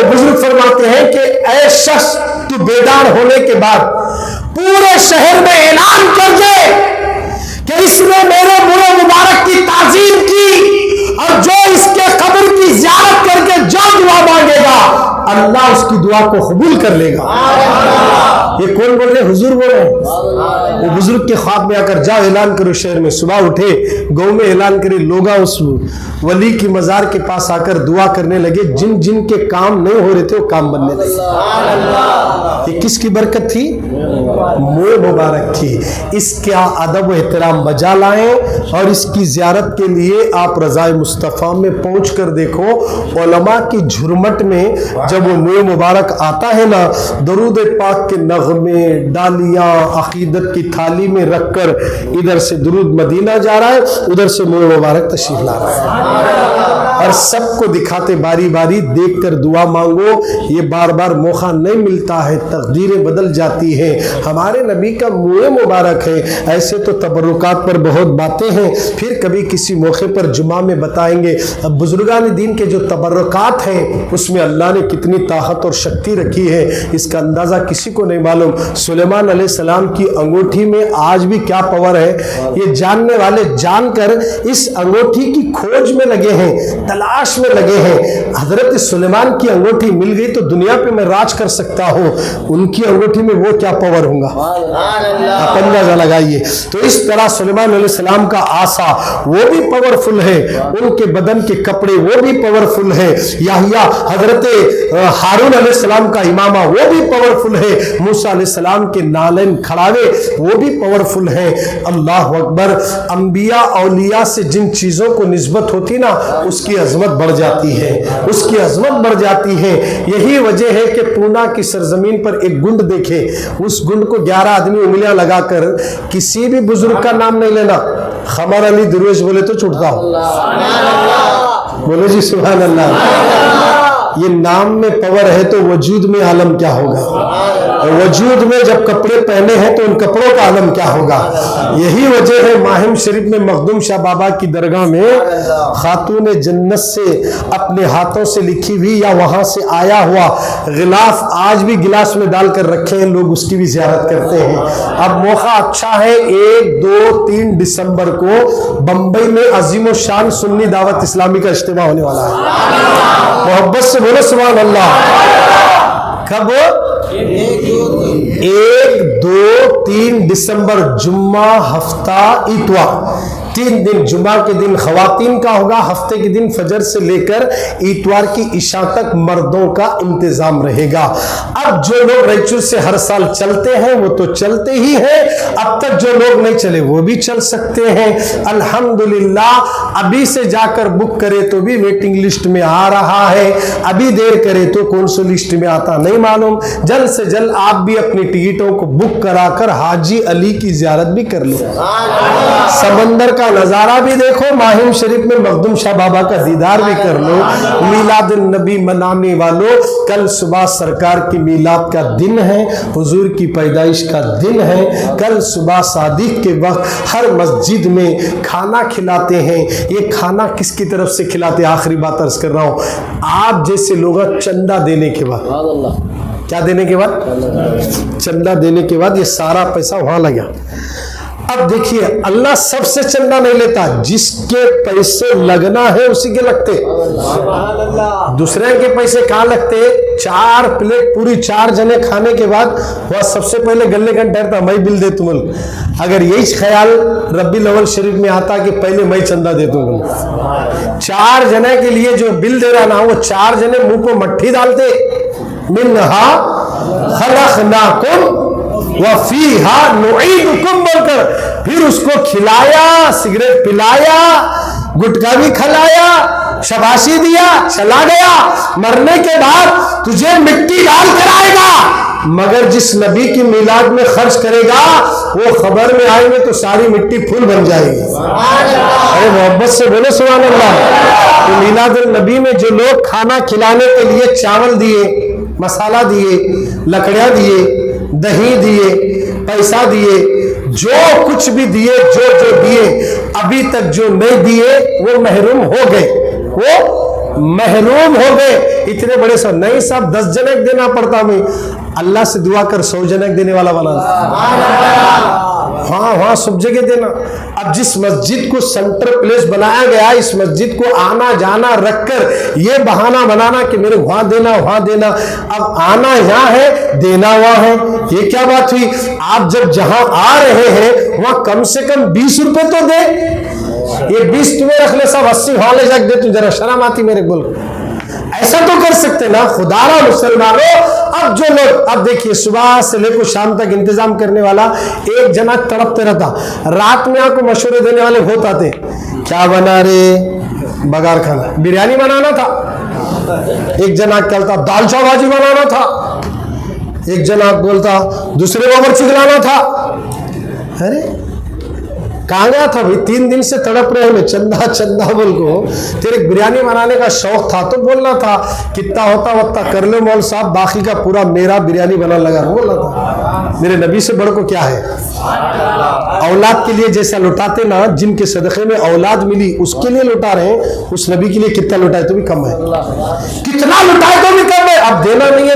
بزرگ فرماتے ہیں کہ اے شخص تو بیدار ہونے کے بعد پورے شہر میں اعلان کر دے کہ اس نے میرے منہ مبارک کی تعظیم کی، اور جو اس کے قبر کی زیارت کر کے جو دعا مانگے گا اللہ اس کی دعا کو قبول کر لے گا۔ یہ کون بول رہے؟ حضور بول رہے ہیں۔ وہ بزرگ کے خواب میں آ کر جا اعلان کرو شہر میں، صبح اٹھے گاؤں میں اعلان کرے، لوگ اس ولی کی مزار کے پاس آ کر دعا کرنے لگے، جن جن کے کام نہیں ہو رہے تھے وہ کام بننے لگے۔ یہ کس کی برکت تھی؟ منہ مبارک تھی۔ اس کا ادب و احترام بجا لائیں، اور اس کی زیارت کے لیے آپ رضائے مصطفیٰ میں پہنچ کر دیکھو، علماء کی جھرمٹ میں جب وہ منہ مبارک آتا ہے نا، درود پاک کے نغمے، ڈالیاں عقیدت کی تھالی میں رکھ کر ادھر سے درود مدینہ جا رہا ہے، ادھر سے منہ مبارک تشریف لا رہا ہے، اور سب کو دکھاتے باری باری دیکھ کر دعا مانگو۔ یہ بار بار موقع نہیں ملتا ہے، تقدیریں بدل جاتی ہیں، ہمارے نبی کا منہ مبارک ہے۔ ایسے تو تبرکات پر بہت باتیں ہیں، پھر کبھی کسی موقع پر جمعہ میں بتائیں گے۔ اب بزرگان دین کے جو تبرکات ہیں اس میں اللہ نے کتنی طاقت اور شکتی رکھی ہے، اس کا اندازہ کسی کو نہیں معلوم۔ سلیمان علیہ السلام کی انگوٹھی میں آج بھی کیا پاور ہے، یہ جاننے والے جان کر اس انگوٹھی کی کھوج میں لگے ہیں تلاش میں لگے ہیں. حضرت سلیمان کی انگوٹھی مل گئی تو دنیا پہ میں راج کر سکتا ہوں, ان کی انگوٹھی میں وہ کیا پاور ہوگا, آپ اندازہ لگائیے. تو اس طرح سلیمان علیہ السلام کا آسا وہ بھی پاورفل ہے, ان کے بدن کے کپڑے وہ بھی پاورفل ہے. یحییٰ حضرت ہارون علیہ السلام کا امامہ وہ بھی پاورفل ہے. موسیٰ علیہ السلام کے نالین کھڑاوے وہ بھی پاورفل ہے. اللہ اکبر. انبیاء اولیاء سے جن چیزوں کو نسبت ہوتی نا, اس کی عظمت بڑھ جاتی ہے, اس کی عظمت بڑھ جاتی ہے. یہی وجہ ہے کہ پونا کی سرزمین پر ایک گنڈ دیکھے, اس گنڈ کو 11 آدمی انگلیاں لگا کر کسی بھی بزرگ کا نام نہیں لینا. خمر علی درویش بولے تو چھوٹتا ہو, بولے جی سبحان اللہ. یہ نام میں پاور ہے تو وجود میں عالم کیا ہوگا, وجود میں جب کپڑے پہنے ہیں تو ان کپڑوں کا عالم کیا ہوگا. یہی وجہ ہے ماہم شریف میں مخدوم شاہ بابا کی درگاہ میں خاتون جنت سے اپنے ہاتھوں سے لکھی ہوئی یا وہاں سے آیا ہوا غلاف آج بھی گلاس میں ڈال کر رکھے ہیں, لوگ اس کی بھی زیارت کرتے ہیں. اب موقع اچھا ہے, 1, 2, 3 دسمبر کو بمبئی میں عظیم و شان سنی دعوت اسلامی کا اجتماع ہونے والا ہے. محبت سے بولو سبحان اللہ. کب؟ 1, 2, 3 دسمبر, جمعہ, ہفتہ, اتوار, 3 دن. جمعہ کے دن خواتین کا ہوگا, ہفتے کے دن فجر سے لے کر اتوار کی عشاء تک مردوں کا انتظام رہے گا. اب جو لوگ رائچور سے ہر سال چلتے ہیں وہ تو چلتے ہی ہیں, اب تک جو لوگ نہیں چلے وہ بھی چل سکتے ہیں. الحمدللہ ابھی سے جا کر بک کرے تو بھی ویٹنگ لسٹ میں آ رہا ہے, ابھی دیر کرے تو کون سی لسٹ میں آتا نہیں معلوم. جلد سے جلد آپ بھی اپنی ٹکٹوں کو بک کرا کر حاجی علی کی زیارت بھی کر لو, سمندر کا نظارہ بھی دیکھو, ماہم شریف میں مخدوم شاہ بابا کا دیدار بھی کر لو. میلاد النبی منانے والوں, کل صبح سرکار کی میلاد کا دن ہے, حضور کی پیدائش کا دن ہے. کل صبح صادق کے وقت ہر مسجد میں کھانا کھلاتے ہیں. یہ کھانا کس کی طرف سے کھلاتے ہیں, آخری بات عرض کر رہا ہوں, آپ جیسے لوگ چندہ دینے کے بعد, کیا دینے کے بعد, چندہ دینے کے بعد یہ سارا پیسہ وہاں لگا. اب دیکھیے اللہ سب سے چندہ نہیں لیتا, جس کے پیسے لگنا ہے اسی کے لگتے. دوسرے کے پیسے کہاں لگتے, 4 پلیٹ پوری 4 جنے کھانے کے بعد وہ سب سے پہلے گلے کا ٹھہرتا میں بل دے تم. اگر یہی خیال ربی الاول شریف میں آتا کہ پہلے میں چندہ دے دوں, 4 جنے کے لیے جو بل دے رہا نا وہ 4 جنے منہ کو مٹھی ڈالتے, منہا خلقناکم وَفِيهَا نُعِيدُكُمْ بول کر, پھر اس کو کھلایا, سگریٹ پلایا, گٹکا بھی کھلایا, شباشی دیا, چلا گیا. مرنے کے بعد تجھے مٹی ڈال کر آئے گا, مگر جس نبی کی میلاد میں خرچ کرے گا وہ خبر میں آئیں گے تو ساری مٹی پھول بن جائے گی. ارے محبت سے بولو سبحان اللہ. تو میلاد النبی میں جو لوگ کھانا کھلانے کے لیے چاول دیے, مسالہ دیے, لکڑیاں دیے, دہی دیے, پیسہ دیے, جو کچھ بھی دیے, جو دیے, ابھی تک جو نہیں دیے وہ محروم ہو گئے, وہ محروم ہو گئے. اتنے بڑے سو نہیں صاحب 10 جنک دینا پڑتا, میں اللہ سے دعا کر 100 جنک دینے والا بنا. ہاں سب جگہ دینا. اب جس مسجد کو سینٹر پلیس بنایا گیا, اس مسجد کو آنا جانا رکھ کر یہ بہانہ بنانا کہ میرے وہاں دینا, اب آنا یہاں ہے, دینا وہاں ہے, یہ کیا بات ہوئی. آپ جب جہاں آ رہے ہیں وہاں کم سے کم 20 روپے تو دے. یہ 20 تمہیں رکھ لے, سب 80 وہاں لے جا کے دے, تو ذرا شرم آتی میرے بول. ایسا تو کر سکتے نا خدا را مسلمانوں. اب جو لوگ, اب دیکھیے صبح سے لے کر شام تک انتظام کرنے والا ایک جنا تڑپتے رہتا, رات میں آپ کو مشورے دینے والے ہوتا تھے, کیا بنا رہے, بگار کھانا, بریانی بنانا تھا. ایک جنا کہتا دال چاول بھاجی بنانا تھا. ایک جنا بولتا دوسرے کو مرچی کھلانا تھا. ارے کہاں گیا تھا بھائی, 3 دن سے تڑپ رہے ہیں, چندہ بول کو. تیرے بریانی بنانے کا شوق تھا تو بولنا تھا, کتنا ہوتا کر لو مول صاحب, باقی کا پورا میرا بریانی بنا لگا بولنا تھا. میرے نبی سے بڑھ کو کیا ہے. اولاد کے لیے جیسا لٹاتے نا, جن کے صدقے میں اولاد ملی اس کے لیے لٹا رہے ہیں, اس نبی کے لیے کتنا لٹائے تو بھی کم ہے, کتنا لٹائے تو بھی کم ہے. اب دینا نہیں ہے,